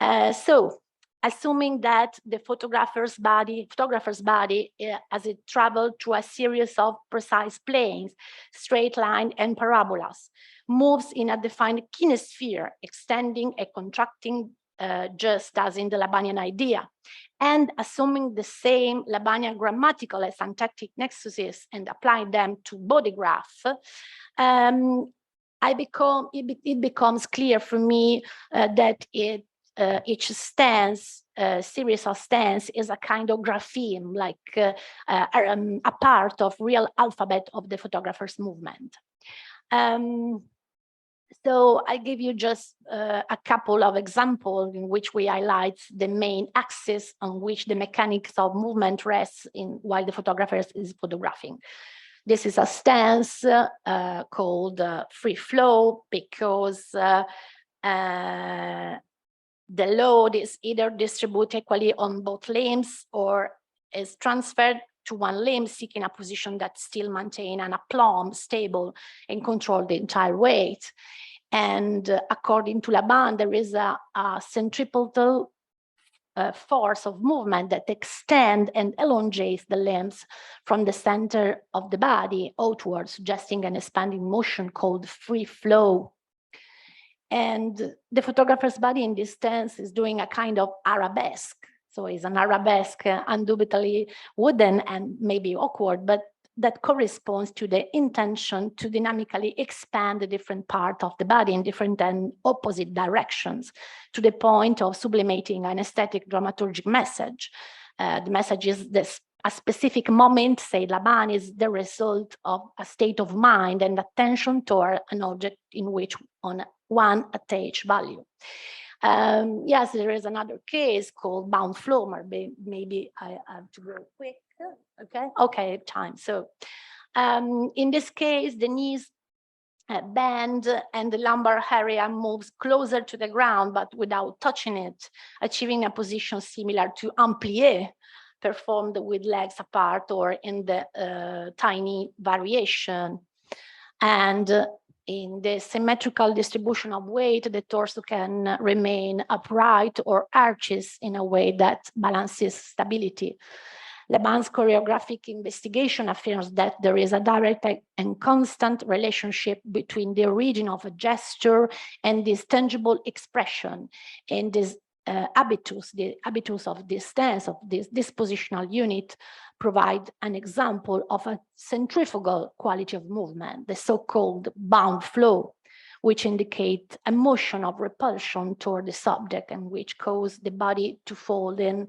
So assuming that the photographer's body, as it traveled through a series of precise planes, straight line and parabolas, moves in a defined kinesphere, extending and contracting just as in the Labanian idea, and assuming the same Labanian grammatical and syntactic nexuses and applying them to body graph, it becomes clear for me that each stance, series of stance, is a kind of grapheme, like a part of real alphabet of the photographer's movement. So I give you just a couple of examples in which we highlight the main axis on which the mechanics of movement rests while the photographer is photographing. This is a stance called free flow because the load is either distributed equally on both limbs or is transferred to one limb, seeking a position that still maintain an aplomb stable and control the entire weight. And according to Laban, there is a centripetal force of movement that extend and elongates the limbs from the center of the body outward, suggesting an expanding motion called free flow. And the photographer's body in this stance is doing a kind of arabesque. So it's an arabesque, undoubtedly wooden and maybe awkward, but that corresponds to the intention to dynamically expand the different part of the body in different and opposite directions to the point of sublimating an aesthetic dramaturgic message. The message is this: a specific moment, say Laban, is the result of a state of mind and attention toward an object in which one attach value. Yes, there is another case called bound flow. Maybe I have to go quick. Okay, time. So in this case, the knees bend and the lumbar area moves closer to the ground, but without touching it, achieving a position similar to un plié, performed with legs apart or in the tiny variation. And in the symmetrical distribution of weight, the torso can remain upright or arches in a way that balances stability. Laban's choreographic investigation affirms that there is a direct and constant relationship between the origin of a gesture and this tangible expression, and this habitus, the habitus of this stance, of this dispositional unit, provide an example of a centrifugal quality of movement, the so-called bound flow, which indicate a motion of repulsion toward the subject and which cause the body to fold in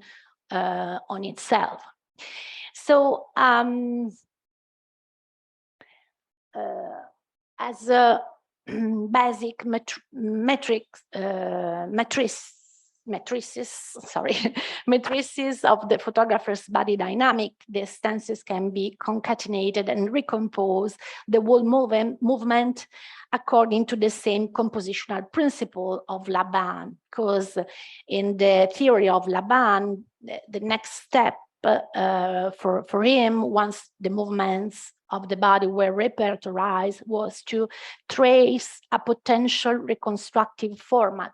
on itself. So as a basic matrices of the photographer's body dynamic, the stances can be concatenated and recompose the whole movement according to the same compositional principle of Laban, because in the theory of Laban, the next step for him, once the movements of the body were repertorized, was to trace a potential reconstructive format.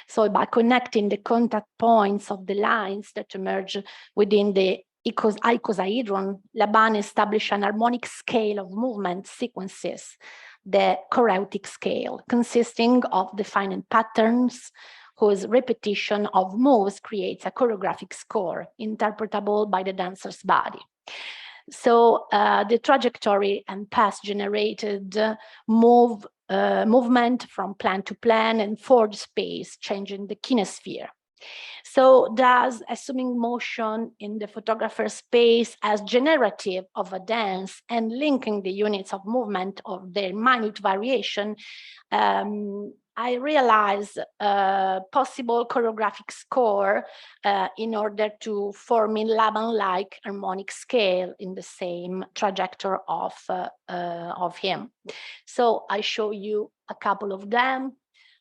So by connecting the contact points of the lines that emerge within the icosahedron, Laban established an harmonic scale of movement sequences, the choreotic scale, consisting of defined patterns whose repetition of moves creates a choreographic score interpretable by the dancer's body. So the trajectory and path generated movement from plan to plan and forward space, changing the kinesphere. So thus, assuming motion in the photographer's space as generative of a dance and linking the units of movement of their minute variation, I realized a possible choreographic score in order to form in Laban-like harmonic scale in the same trajectory of him. So I show you a couple of them.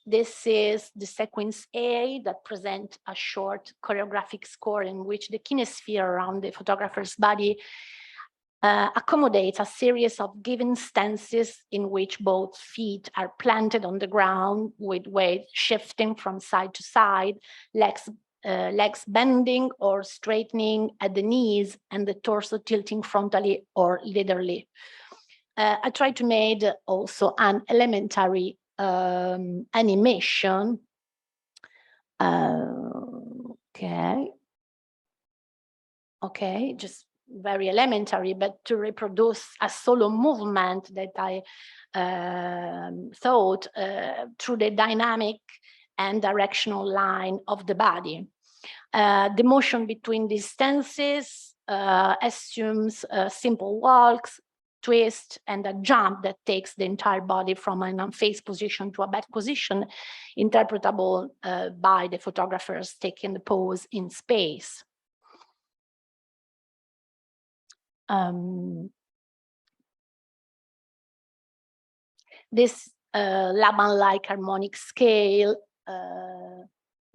This is the sequence A that presents a short choreographic score in which the kinesphere around the photographer's body accommodates a series of given stances in which both feet are planted on the ground with weight shifting from side to side, legs bending or straightening at the knees, and the torso tilting frontally or laterally. I tried to make also an elementary animation. Okay, just very elementary, but to reproduce a solo movement that I thought through the dynamic and directional line of the body. The motion between these stances assumes simple walks, twist, and a jump that takes the entire body from an unfaced position to a back position, interpretable by the photographers taking the pose in space. This Laban-like harmonic scale,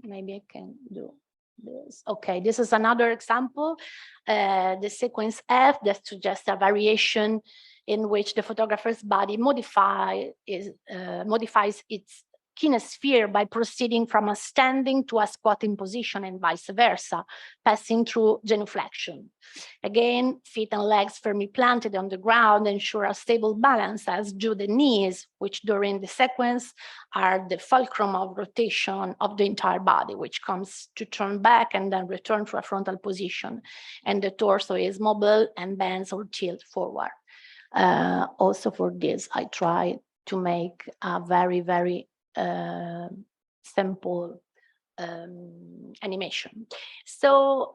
maybe I can do this. Okay, this is another example, the sequence F that suggests a variation in which the photographer's body modifies its kinesphere by proceeding from a standing to a squatting position and vice versa, passing through genuflection. Again, feet and legs firmly planted on the ground ensure a stable balance, as do the knees, which during the sequence are the fulcrum of rotation of the entire body, which comes to turn back and then return to a frontal position. And the torso is mobile and bends or tilts forward. Also for this, I try to make a very, very simple animation. So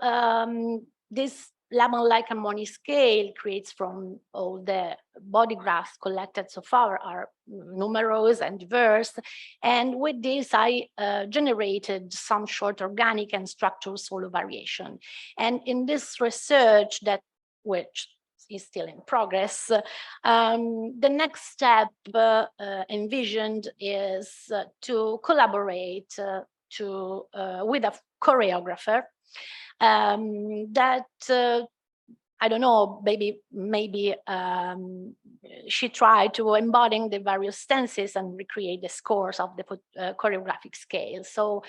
this Laban-like harmonic scale creates from all the body graphs collected so far are numerous and diverse. And with this, I generated some short organic and structural solo variation. And in this research which is still in progress, the next step envisioned is to collaborate with a choreographer that I don't know, maybe she tried to embody the various stances and recreate the scores of the choreographic scale. So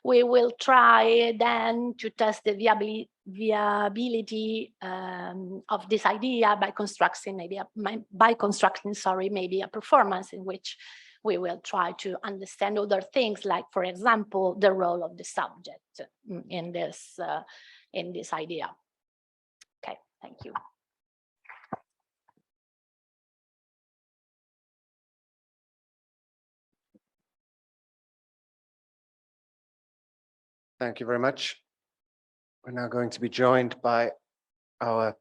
we will try then to test the viability of this idea by constructing maybe a performance in which we will try to understand other things, like, for example, the role of the subject in this idea. Okay, thank you. Thank you very much. We're now going to be joined by our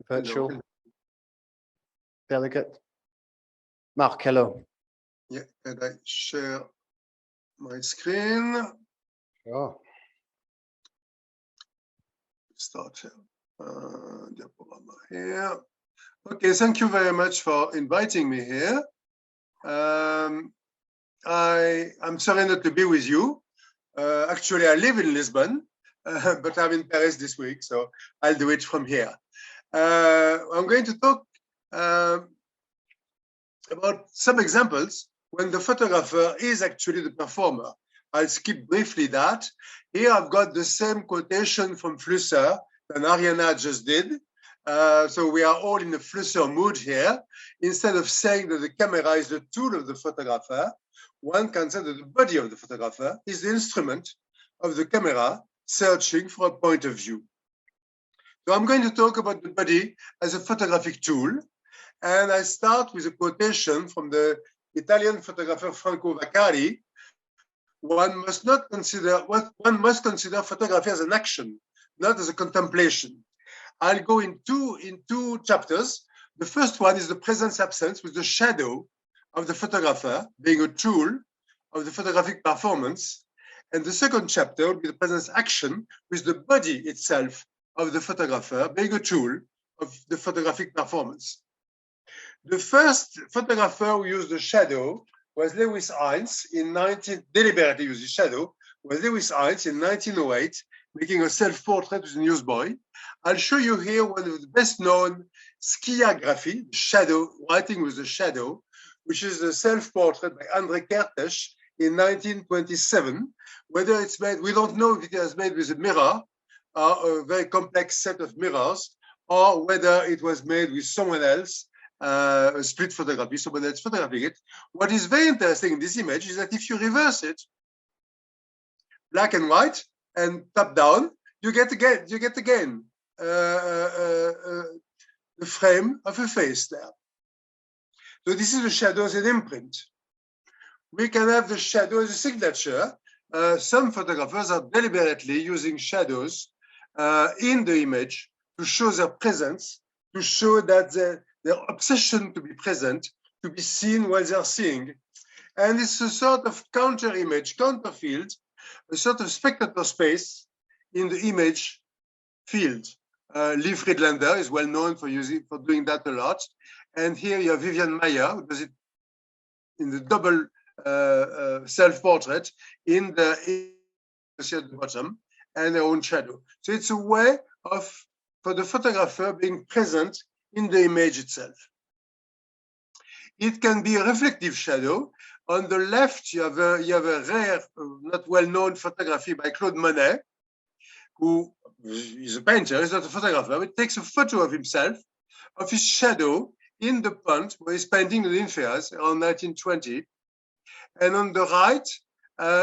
virtual delegate. Mark, hello. Yeah, and I share my screen. Sure. Start here. Diaporama here. Okay, thank you very much for inviting me here. I'm sorry not to be with you. Actually, I live in Lisbon, but I'm in Paris this week, so I'll do it from here. I'm going to talk about some examples when the photographer is actually the performer. I'll skip briefly that. Here I've got the same quotation from Flusser that Ariana just did. So we are all in the Flusser mood here. Instead of saying that the camera is the tool of the photographer, one can say that the body of the photographer is the instrument of the camera searching for a point of view. So I'm going to talk about the body as a photographic tool. And I start with a quotation from the Italian photographer Franco Vaccari. One must consider photography as an action, not as a contemplation. I'll go in two chapters. The first one is the presence-absence with the shadow of the photographer being a tool of the photographic performance. And the second chapter will be the presence-action with the body itself of the photographer being a tool of the photographic performance. The first photographer who used the shadow was Lewis Hines deliberately used the shadow, was Lewis Hines in 1908, making a self-portrait with a newsboy. I'll show you here one of the best known skiography, shadow, writing with the shadow, which is a self-portrait by André Kertész in 1927. Whether it's made, we don't know if it was made with a mirror, or a very complex set of mirrors, or whether it was made with someone else, a split photography, someone else photographing it. What is very interesting in this image is that if you reverse it, black and white and top down, you get again the frame of a face there. So this is the shadow as an imprint. We can have the shadow as a signature. Some photographers are deliberately using shadows in the image to show their presence, to show that their obsession to be present, to be seen while they're seeing. And it's a sort of counter image, counter field, a sort of spectator space in the image field. Lee Friedlander is well known for doing that a lot. And here you have Vivian Maier, who does it in the double self-portrait at the bottom, and their own shadow. So it's a way for the photographer being present in the image itself. It can be a reflective shadow. On the left, you have a rare, not well-known photography by Claude Monet, who is a painter, he's not a photographer, but takes a photo of himself, of his shadow in the pond where he's painting the Nymphaeas around 1920. And on the right,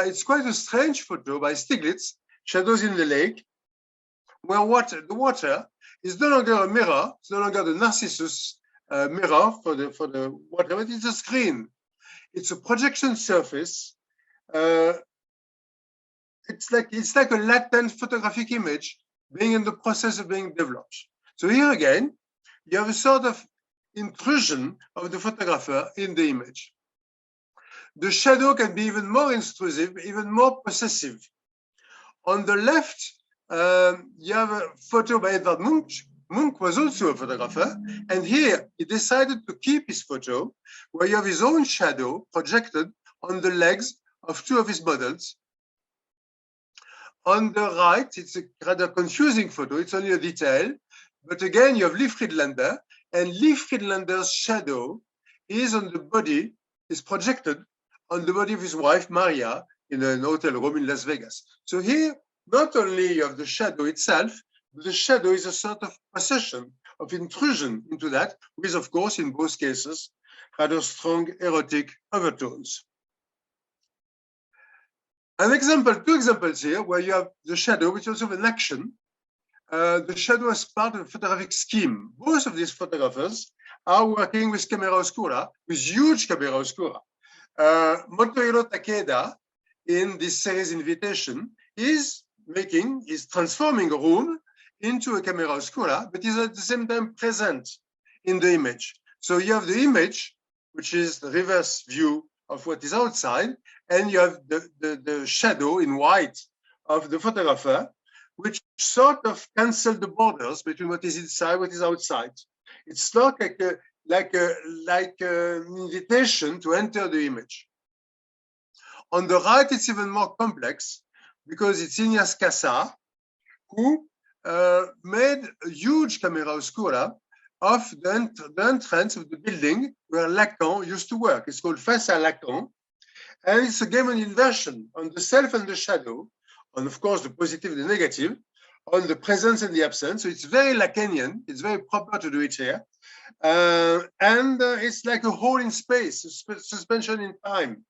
it's quite a strange photo by Stiglitz, Shadows in the Lake, where the water is no longer a mirror, it's no longer the Narcissus mirror for the water, but it's a screen. It's a projection surface. It's like a latent photographic image being in the process of being developed. So here again, you have a sort of intrusion of the photographer in the image. The shadow can be even more intrusive, even more possessive. On the left, you have a photo by Edvard Munch. Munch was also a photographer, and here he decided to keep his photo, where you have his own shadow projected on the legs of two of his models. On the right, it's a rather confusing photo, it's only a detail, but again, you have Lee Friedlander, and Lee Friedlander's shadow is on the body, is projected on the body of his wife, Maria, in an hotel room in Las Vegas. So here, not only you have the shadow itself, but the shadow is a sort of possession, of intrusion into that, with, of course, in both cases, rather strong erotic overtones. Two examples here, where you have the shadow, which is also an action. The shadow is part of a photographic scheme. Both of these photographers are working with camera oscura, with huge camera oscura. Motohiro Takeda, in this series Invitation, is transforming a room into a camera oscura, but is at the same time present in the image. So you have the image, which is the reverse view of what is outside, and you have the shadow in white of the photographer, which sort of cancel the borders between what is inside, what is outside. It's not like an invitation to enter the image. On the right, it's even more complex because it's Ignaz Cassar, who made a huge camera oscura of the entrance of the building where Lacan used to work. It's called Face à Lacan. And it's a game of inversion on the self and the shadow, on, of course, the positive and the negative, on the presence and the absence. So it's very Lacanian. It's very proper to do it here. And it's like a hole in space, a suspension in time.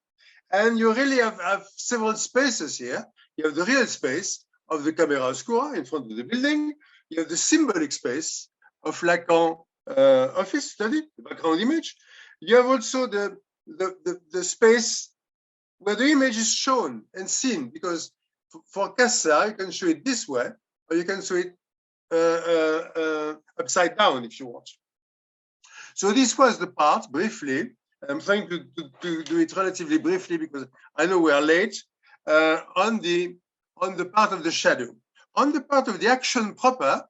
And you really have several spaces here. You have the real space of the camera oscura in front of the building. You have the symbolic space of Lacan office study, the background image. You have also the space where the image is shown and seen, because for Cassar, you can show it this way, or you can show it upside down if you want. So this was the part, briefly. I'm trying to do it relatively briefly because I know we are late, on the part of the shadow. On the part of the action proper,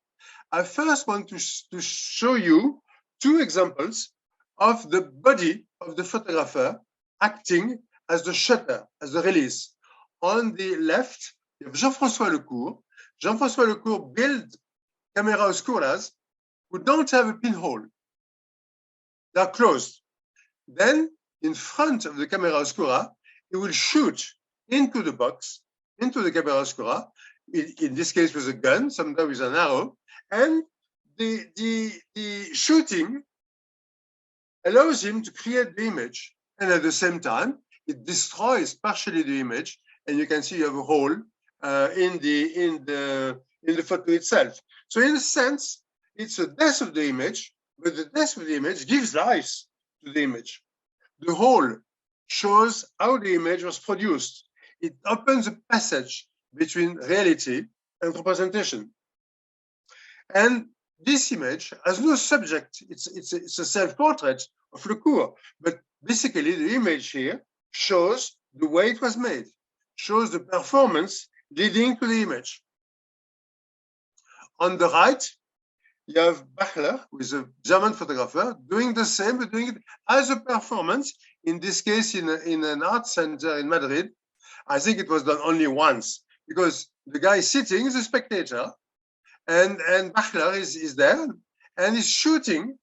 I first want to show you two examples of the body of the photographer acting as the shutter, as the release. On the left, you have Jean-François Lecourt. Jean-François Lecourt built camera oscuras who don't have a pinhole. They're closed. Then, in front of the camera oscura, he will shoot into the box, into the camera oscura, in this case with a gun, sometimes with an arrow, and the shooting allows him to create the image, and at the same time, it destroys partially the image, and you can see you have a hole in the photo itself. So in a sense, it's a death of the image, but the death of the image gives life to the image. The hole shows how the image was produced. It opens a passage between reality and representation. And this image has no subject. It's a self-portrait of Lecourt, but basically the image here shows the way it was made, shows the performance leading to the image. On the right, you have Bachler, who is a German photographer, doing the same, but doing it as a performance, in this case in an art center in Madrid. I think it was done only once, because the guy sitting is a spectator, and Bachler is there, and is shooting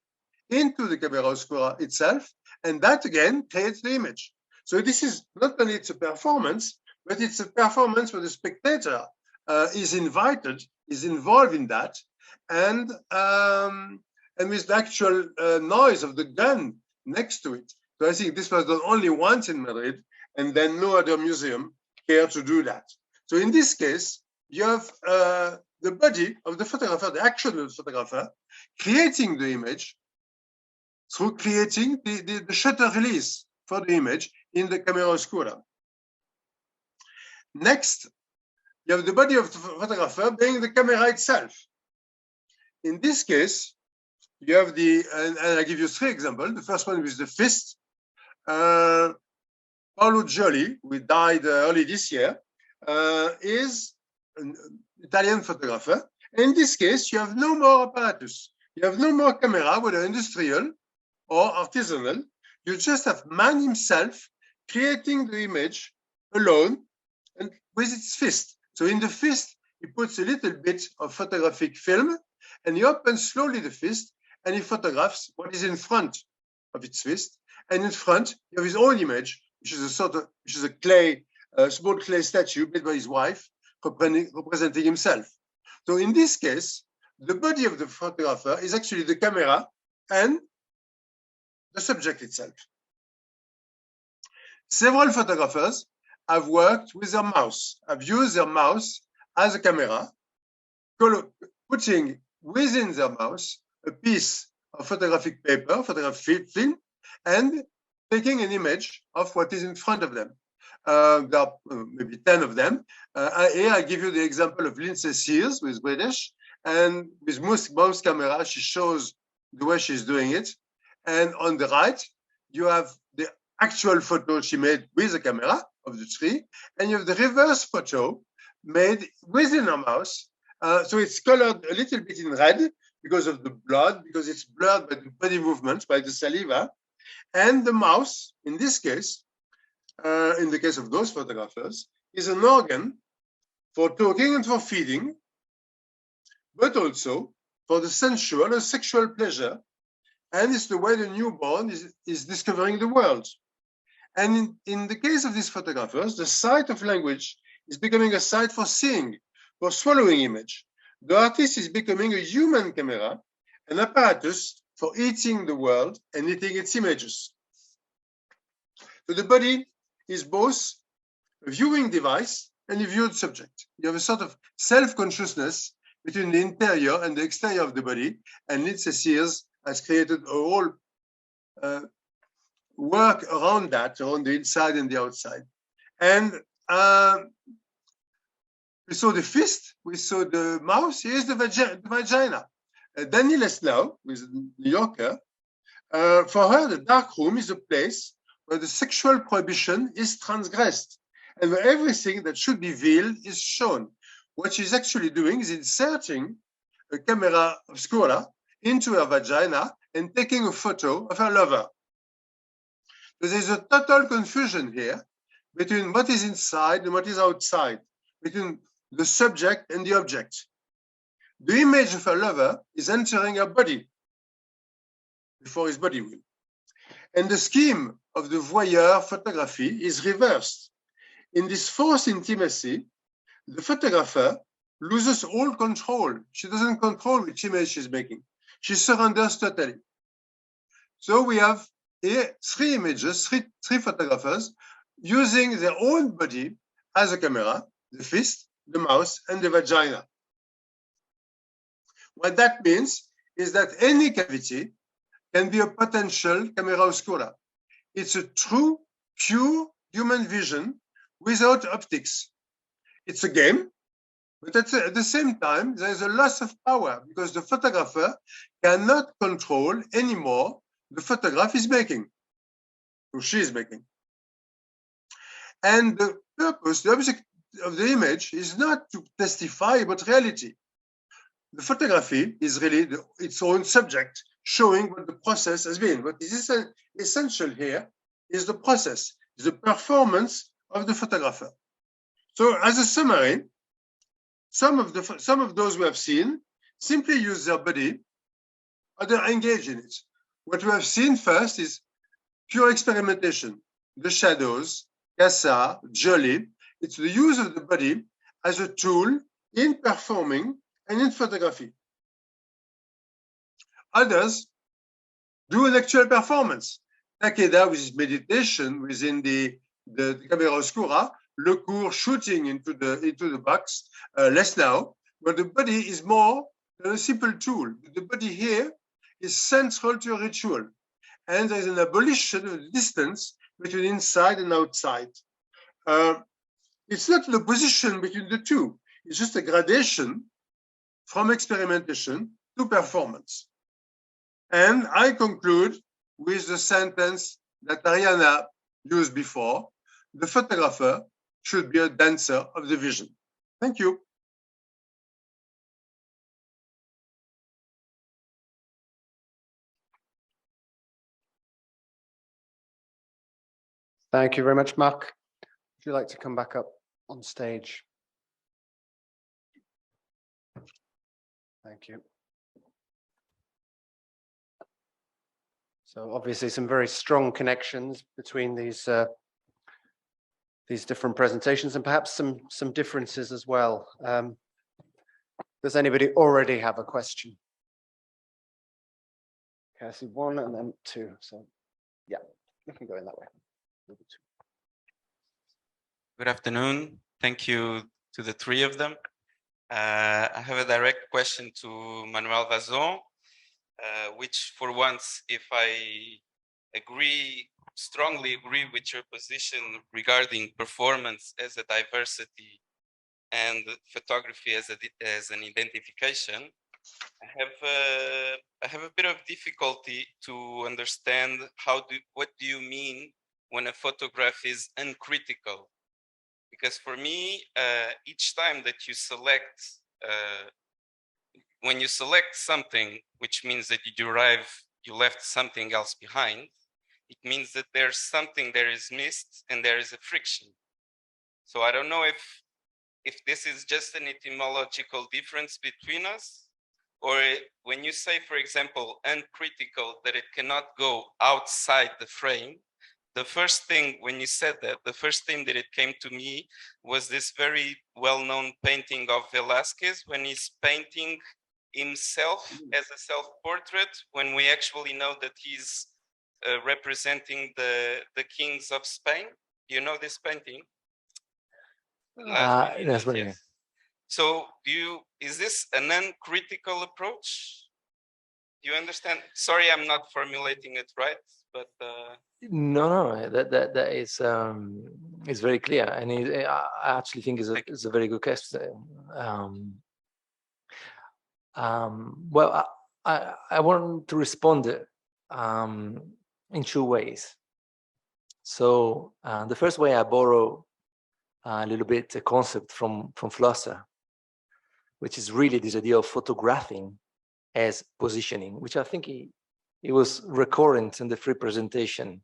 into the camera oscura itself, and that again creates the image. So this is not only it's a performance, but it's a performance where the spectator is invited, is involved in that, and with the actual noise of the gun next to it. So I think this was done only once in Madrid, and then no other museum cared to do that. So in this case, you have the body of the photographer, the action of the photographer, creating the image through creating the shutter release for the image in the camera oscura. Next, you have the body of the photographer being the camera itself. In this case, you have and I give you three examples. The first one is the fist. Paolo Gioli, who died early this year, is an Italian photographer. In this case, you have no more apparatus. You have no more camera, whether industrial or artisanal. You just have man himself creating the image alone and with its fist. So in the fist, he puts a little bit of photographic film, and he opens slowly the fist, and he photographs what is in front of its fist. And in front, you have his own image, which is a clay, small clay statue made by his wife, representing himself. So in this case, the body of the photographer is actually the camera and the subject itself. Several photographers have worked with their mouse, have used their mouse as a camera, putting within their mouse a piece of photographic paper, photographic film, and taking an image of what is in front of them. There are maybe 10 of them. Here I give you the example of Lindsay Sears, who is British, And with mouse camera, she shows the way she's doing it. And on the right, you have the actual photo she made with the camera of the tree. And you have the reverse photo made within her mouse. So it's colored a little bit in red because of the blood, because it's blurred by the body movements, by the saliva. And the mouse, in this case, in the case of those photographers, is an organ for talking and for feeding, but also for the sensual or sexual pleasure. And it's the way the newborn is discovering the world. And in the case of these photographers, the site of language is becoming a site for seeing, for swallowing image. The artist is becoming a human camera, an apparatus for eating the world and eating its images. So the body is both a viewing device and a viewed subject. You have a sort of self-consciousness between the interior and the exterior of the body, and Lindsay Sears has created a whole work around that, around the inside and the outside. And we saw the fist, we saw the mouth, here's the vagina. Dani Leslau, who is a New Yorker, for her, the dark room is a place where the sexual prohibition is transgressed and where everything that should be veiled is shown. What she's actually doing is inserting a camera obscura into her vagina and taking a photo of her lover. So there's a total confusion here between what is inside and what is outside, between the subject and the object. The image of her lover is entering her body before his body will. And the scheme of the voyeur photography is reversed. In this forced intimacy, the photographer loses all control. She doesn't control which image she's making. She surrenders totally. So we have here three images, three photographers using their own body as a camera, the fist, the mouth, and the vagina. What that means is that any cavity can be a potential camera oscura. It's a true, pure human vision without optics. It's a game, but at the same time, there is a loss of power because the photographer cannot control anymore the photograph is making, or she is making. And the purpose, the object of the image is not to testify about reality. The photography is really its own subject, showing what the process has been. What is essential here is the process, is the performance of the photographer. So as a summary, some of those we have seen simply use their body, others engage in it. What we have seen first is pure experimentation. The shadows, Cassar, Joly, it's the use of the body as a tool in performing and in photography. Others do an actual performance. Takeda with his meditation within the camera oscura, Lecourt shooting into the box, Leslau, but the body is more than a simple tool. The body here is central to a ritual. And there's an abolition of the distance between inside and outside. It's not an opposition between the two. It's just a gradation from experimentation to performance. And I conclude with the sentence that Ariana used before: the photographer should be a dancer of the vision. Thank you. Thank you very much, Marc. Would you like to come back up on stage? Thank you. So obviously some very strong connections between these different presentations, and perhaps some differences as well. Does anybody already have a question? Okay, I see one and then two. So yeah, we can go in that way. Good afternoon. Thank you to the three of them. I have a direct question to Manuel Vazon, which for once, if I strongly agree with your position regarding performance as a diversity and photography as an identification, I have a bit of difficulty to understand what do you mean when a photograph is uncritical? Because for me, each time that you select, when you select something, which means that you left something else behind, it means that there's something there is missed and there is a friction. So I don't know if this is just an etymological difference between us, or when you say, for example, uncritical, that it cannot go outside the frame. The first thing, when you said that, the first thing that it came to me was this very well-known painting of Velázquez when he's painting himself as a self-portrait, when we actually know that he's representing the kings of Spain. Do you know this painting? That's brilliant. Yes. So is this an uncritical approach? Do you understand? Sorry, I'm not formulating it right, but No, that is very clear, and I actually think is a very good question. Well, I want to respond in two ways. So the first way, I borrow a little bit a concept from Flusser, which is really this idea of photographing as positioning, which I think it was recurrent in the free presentation.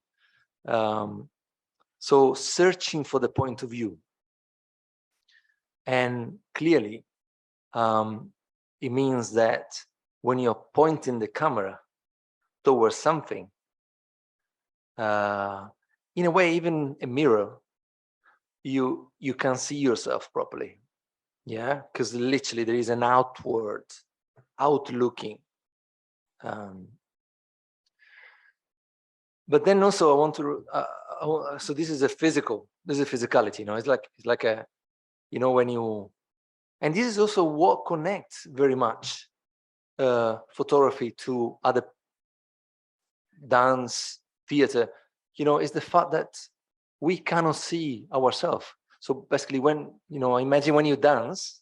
So searching for the point of view. And clearly, it means that when you're pointing the camera towards something, in a way, even a mirror, you can see yourself properly. Yeah, because literally there is an outlooking. But then also I want to, so this is a physicality, it's like a, when you, and this is also what connects very much photography to other dance, theater, is the fact that we cannot see ourselves. So basically when, imagine when you dance,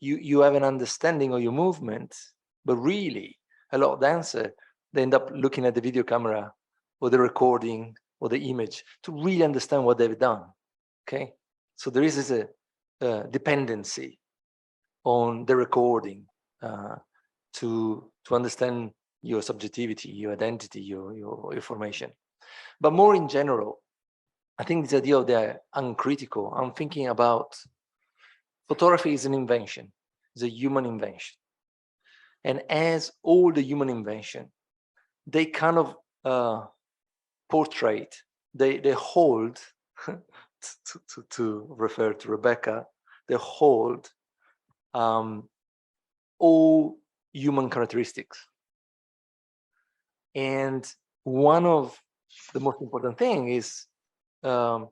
you have an understanding of your movement, but really a lot of dancers, they end up looking at the video camera or the recording or the image to really understand what they've done, okay? So there is this dependency on the recording to understand your subjectivity, your identity, your information. But more in general, I think this idea of the uncritical, I'm thinking about photography is an invention, it's a human invention. And as all the human invention, they kind of portrait, they hold, to refer to Rebecca, they hold all human characteristics. And one of the most important thing is, for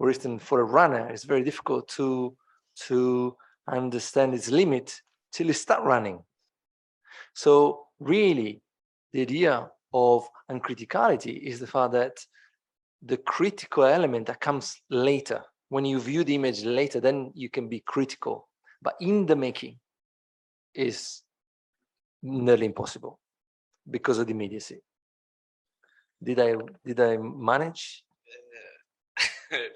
instance, for a runner, it's very difficult to understand its limit till you start running. So really, the idea of uncriticality is the fact that the critical element that comes later, when you view the image later, then you can be critical. But in the making is nearly impossible because of the immediacy. Did I manage?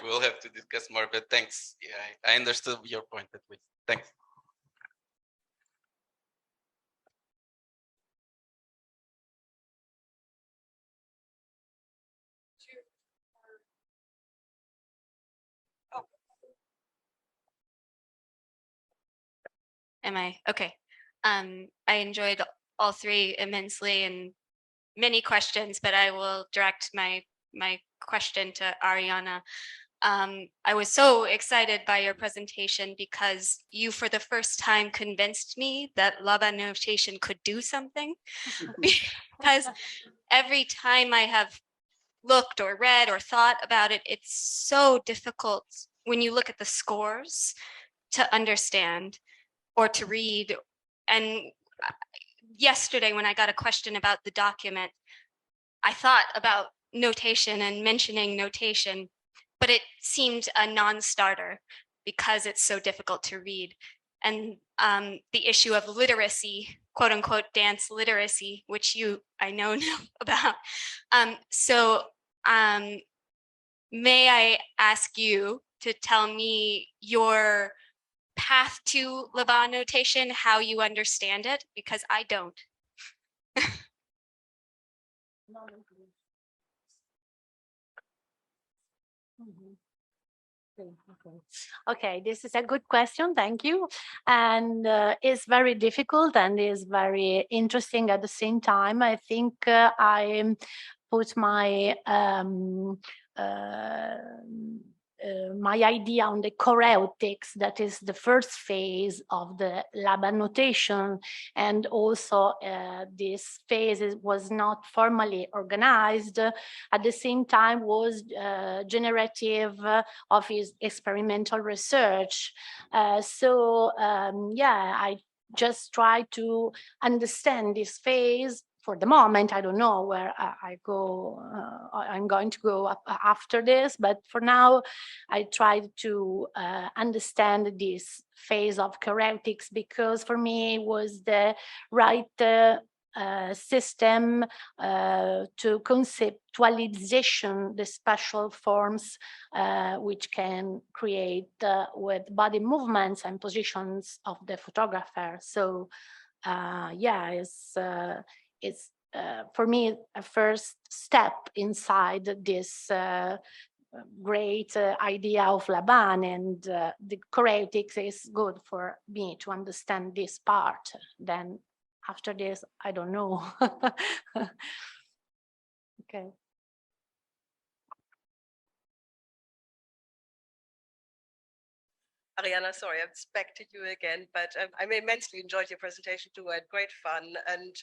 We'll have to discuss more, but thanks. Yeah, I understood your point at least. Thanks. Am I? Okay. I enjoyed all three immensely and many questions, but I will direct my question to Ariana. I was so excited by your presentation because you, for the first time, convinced me that Laban notation could do something. Because every time I have looked or read or thought about it, it's so difficult when you look at the scores to understand or to read. And yesterday, when I got a question about the document, I thought about notation and mentioning notation, but it seemed a non-starter because it's so difficult to read. and the issue of literacy, quote unquote, dance literacy, which I know about. May I ask you to tell me your path to Laban notation, how you understand it, because I don't. Okay, this is a good question. Thank you. And it's very difficult and is very interesting at the same time. I think I put my my idea on the choreutics, that is the first phase of the Laban notation, and also this phase was not formally organized. At the same time, was generative of his experimental research. Yeah, I just try to understand this phase. For the moment, I don't know where I go. I'm going to go up after this, but for now, I tried to understand this phase of choreutics, because for me it was the right system to conceptualization the special forms which can create with body movements and positions of the photographer. So yeah, it's for me a first step inside this great idea of Laban, and the choreutics is good for me to understand this part. Then after this, I don't know. Okay. Arianna, sorry, I'm back to you again, but I immensely enjoyed your presentation too. I had great fun. And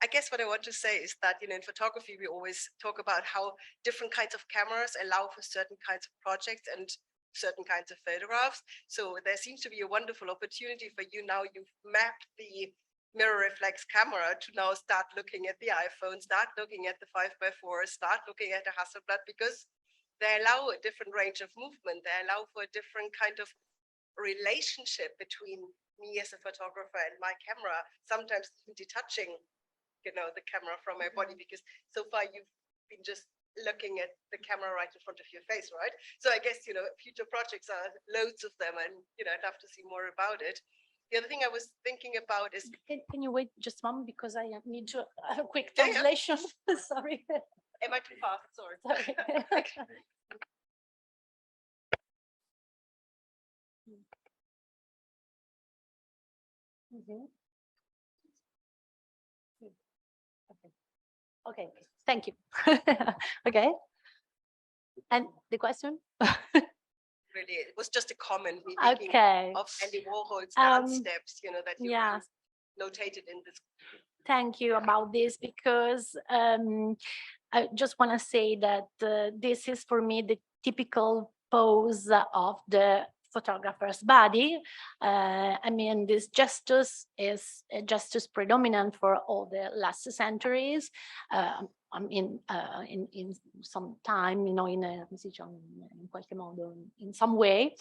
I guess what I want to say is that, in photography, we always talk about how different kinds of cameras allow for certain kinds of projects and certain kinds of photographs. So there seems to be a wonderful opportunity for you now. You've mapped the mirror reflex camera to now start looking at the iPhone, start looking at the 5x4, start looking at the Hasselblad, because they allow a different range of movement. They allow for a different kind of relationship between me as a photographer and my camera, sometimes even detaching, the camera from my body, because so far you've been just looking at the camera right in front of your face, right? So I guess, future projects are loads of them, and, I'd love to see more about it. The other thing I was thinking about is... Can you wait just a moment, because I need to a quick translation. Yeah. Sorry. Am I too fast? Sorry. Okay, thank you. Okay. And the question? Really, it was just a comment. Okay. Of Andy Warhol's dance steps, that you notated in this. Thank you about this, because I just want to say that this is for me the typical pose of the photographer's body. I mean, this gestus is a gestus predominant for all the last centuries. In some time, in qualche modo, in some way.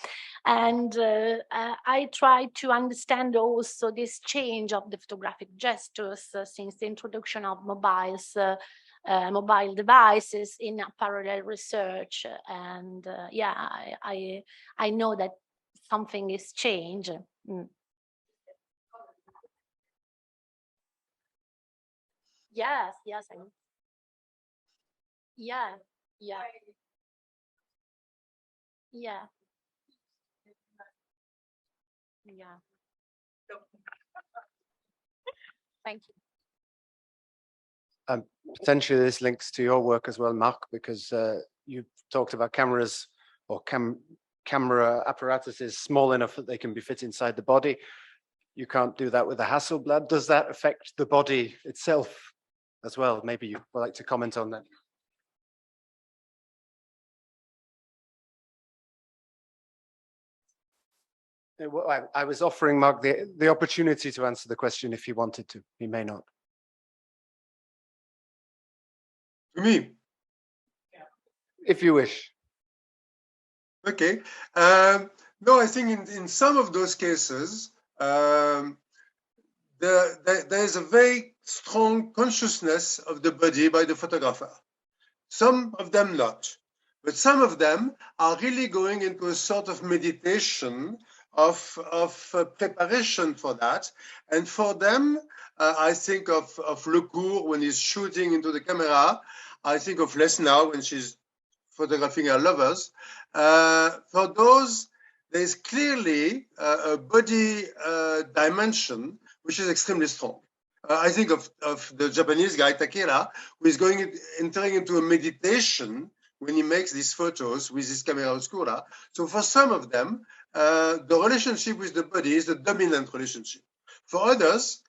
And I try to understand also this change of the photographic gestures since the introduction of mobile devices in parallel research. And yeah, I know that something is changed. Yes, I know. Yeah. Thank you. Potentially this links to your work as well, Marc, because you talked about cameras or camera apparatuses small enough that they can be fit inside the body. You can't do that with a Hasselblad. Does that affect the body itself as well? Maybe you would like to comment on that. I was offering Marc the opportunity to answer the question if he wanted to. He may not. To me? If you wish. Okay. No, I think in some of those cases, there is a very strong consciousness of the body by the photographer. Some of them not, but some of them are really going into a sort of meditation of preparation for that. And for them, I think of Lecourt when he's shooting into the camera. I think of Lesnau when she's photographing her lovers. For those, there's clearly a body dimension which is extremely strong. I think of the Japanese guy, Takeda, who is entering into a meditation when he makes these photos with his camera oscura. So for some of them, the relationship with the body is the dominant relationship. For others,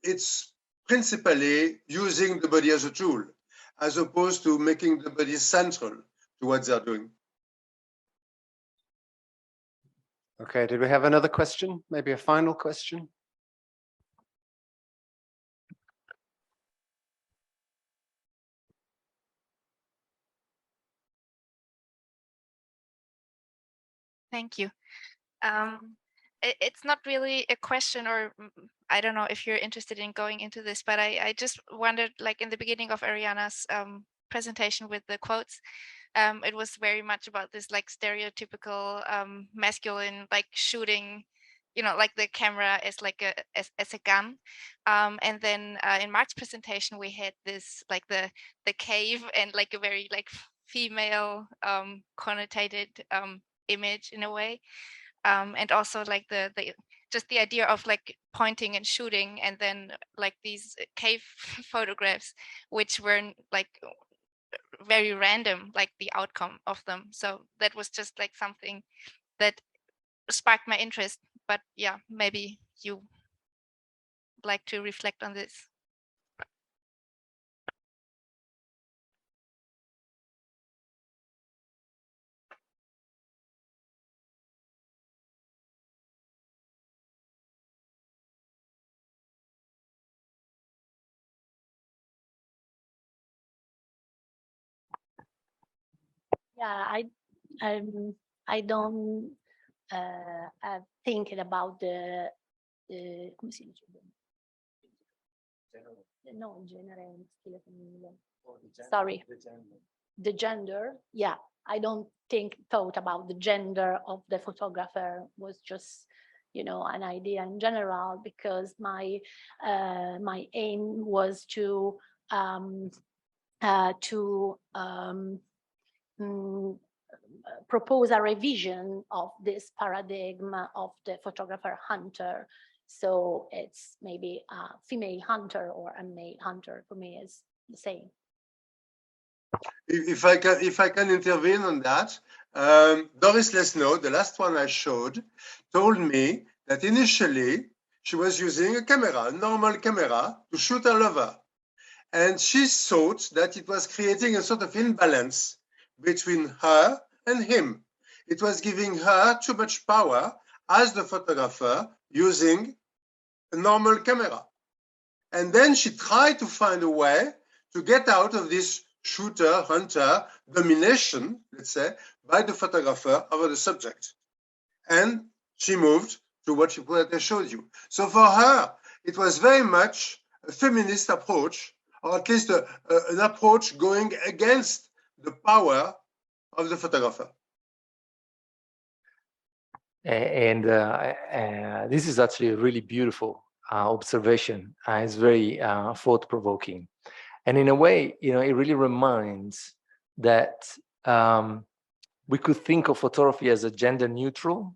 it's principally using the body as a tool, as opposed to making the body central to what they're doing. Okay, did we have another question? Maybe a final question? Thank you. It's not really a question, or I don't know if you're interested in going into this, but I just wondered, like in the beginning of Arianna's presentation with the quotes, it was very much about this like stereotypical masculine, like shooting, you know, like the camera is like as a gun. And then in Mark's presentation, we had this like the cave and like a very like female connotated image in a way, and also like the just the idea of like pointing and shooting, and then like these cave photographs which were like very random, like the outcome of them. So that was just like something that sparked my interest. But yeah, maybe you like to reflect on this. Yeah, I don't thinking about the come si dice? No, genere maschile femminile. Sorry. The gender. Yeah, I don't thought about the gender of the photographer. Was just, you know, an idea in general, because my aim was to propose a revision of this paradigm of the photographer hunter. So it's maybe a female hunter or a male hunter. For me is the same. If I can intervene on that, Doris Lesnau, the last one I showed, told me that initially she was using a camera, a normal camera, to shoot her lover. And she thought that it was creating a sort of imbalance between her and him. It was giving her too much power as the photographer using a normal camera. And then she tried to find a way to get out of this shooter-hunter domination, let's say, by the photographer over the subject. And she moved to what I showed you. So for her, it was very much a feminist approach, or at least an approach going against the power of the photographer. And this is actually a really beautiful observation. It's very thought-provoking. And in a way, you know, it really reminds that we could think of photography as a gender-neutral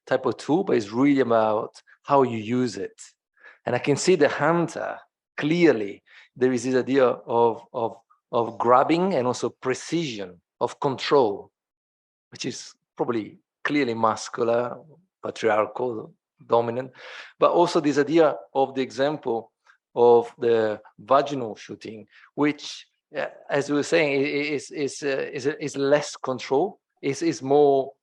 type of tool, but it's really about how you use it. And I can see the hunter clearly. There is this idea of grabbing and also precision, of control, which is probably clearly muscular, patriarchal, dominant, but also this idea of the example of the vaginal shooting, which, as we were saying, is less control, is more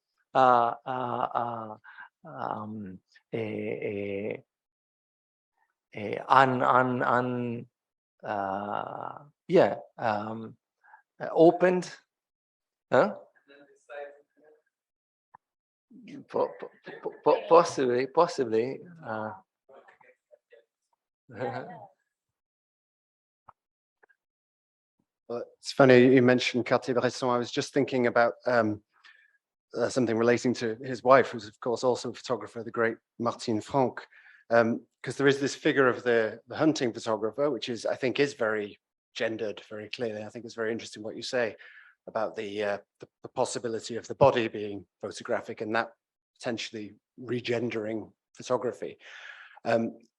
opened, huh? Possibly. Well, it's funny you mentioned Cartier-Bresson. I was just thinking about something relating to his wife, who's of course also a photographer, the great Martine Franck, because there is this figure of the hunting photographer, which is, I think, is very gendered very clearly. I think it's very interesting what you say about the possibility of the body being photographic and that potentially regendering photography.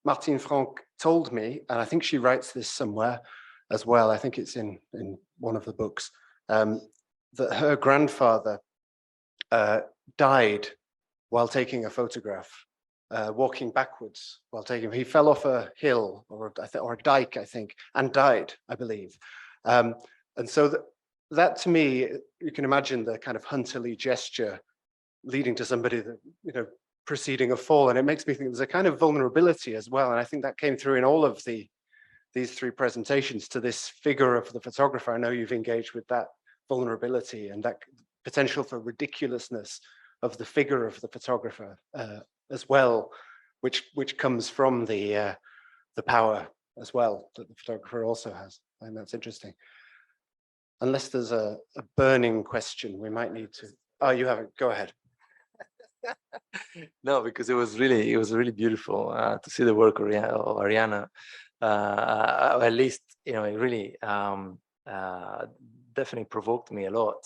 Martine Franck told me, and I think she writes this somewhere as well, I think it's in one of the books, that her grandfather died while taking a photograph, walking backwards while taking. He fell off a hill or a dike, I think, and died, I believe. And so that to me, you can imagine the kind of hunterly gesture leading to somebody that, you know, preceding a fall, and it makes me think there's a kind of vulnerability as well. And I think that came through in all of these three presentations to this figure of the photographer. I know you've engaged with that vulnerability and that potential for ridiculousness of the figure of the photographer as well, which comes from the power as well that the photographer also has. And that's interesting. Unless there's a burning question, we might need to. Oh, you have it. Go ahead. No, because it was really beautiful to see the work of Ariana. At least, you know, it really definitely provoked me a lot.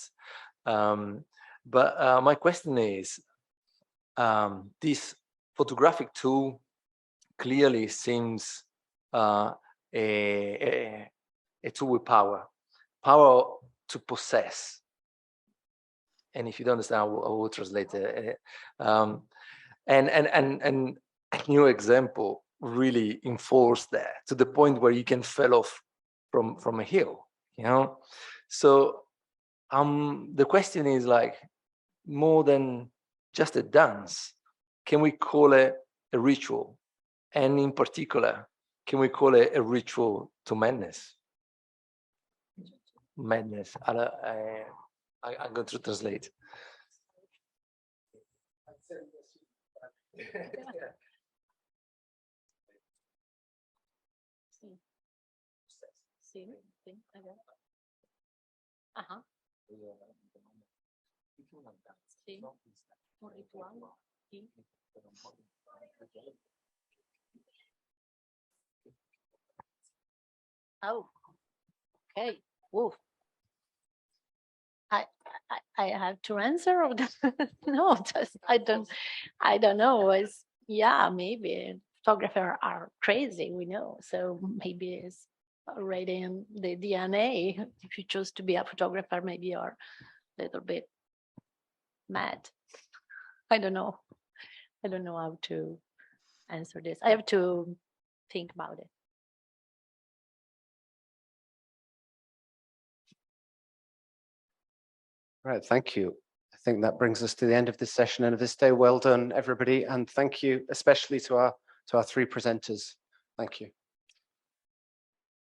But my question is, this photographic tool clearly seems a tool with power to possess. And if you don't understand, I will translate it. And a new example really enforced that to the point where you can fall off from a hill, you know. So the question is, like, more than just a dance, can we call it a ritual? And in particular, can we call it a ritual to madness? Madness. I'm going to translate. Sí, ajá. Sí, un ritual. Sí. Oh, okay. Woof. I have to answer or no, just I don't know. It's, yeah, maybe photographers are crazy, we know. So maybe it's already in the DNA. If you choose to be a photographer, maybe you're a little bit mad. I don't know. I don't know how to answer this. I have to think about it. Right, thank you. I think that brings us to the end of this session and of this day. Well done, everybody, and thank you especially to our three presenters. Thank you.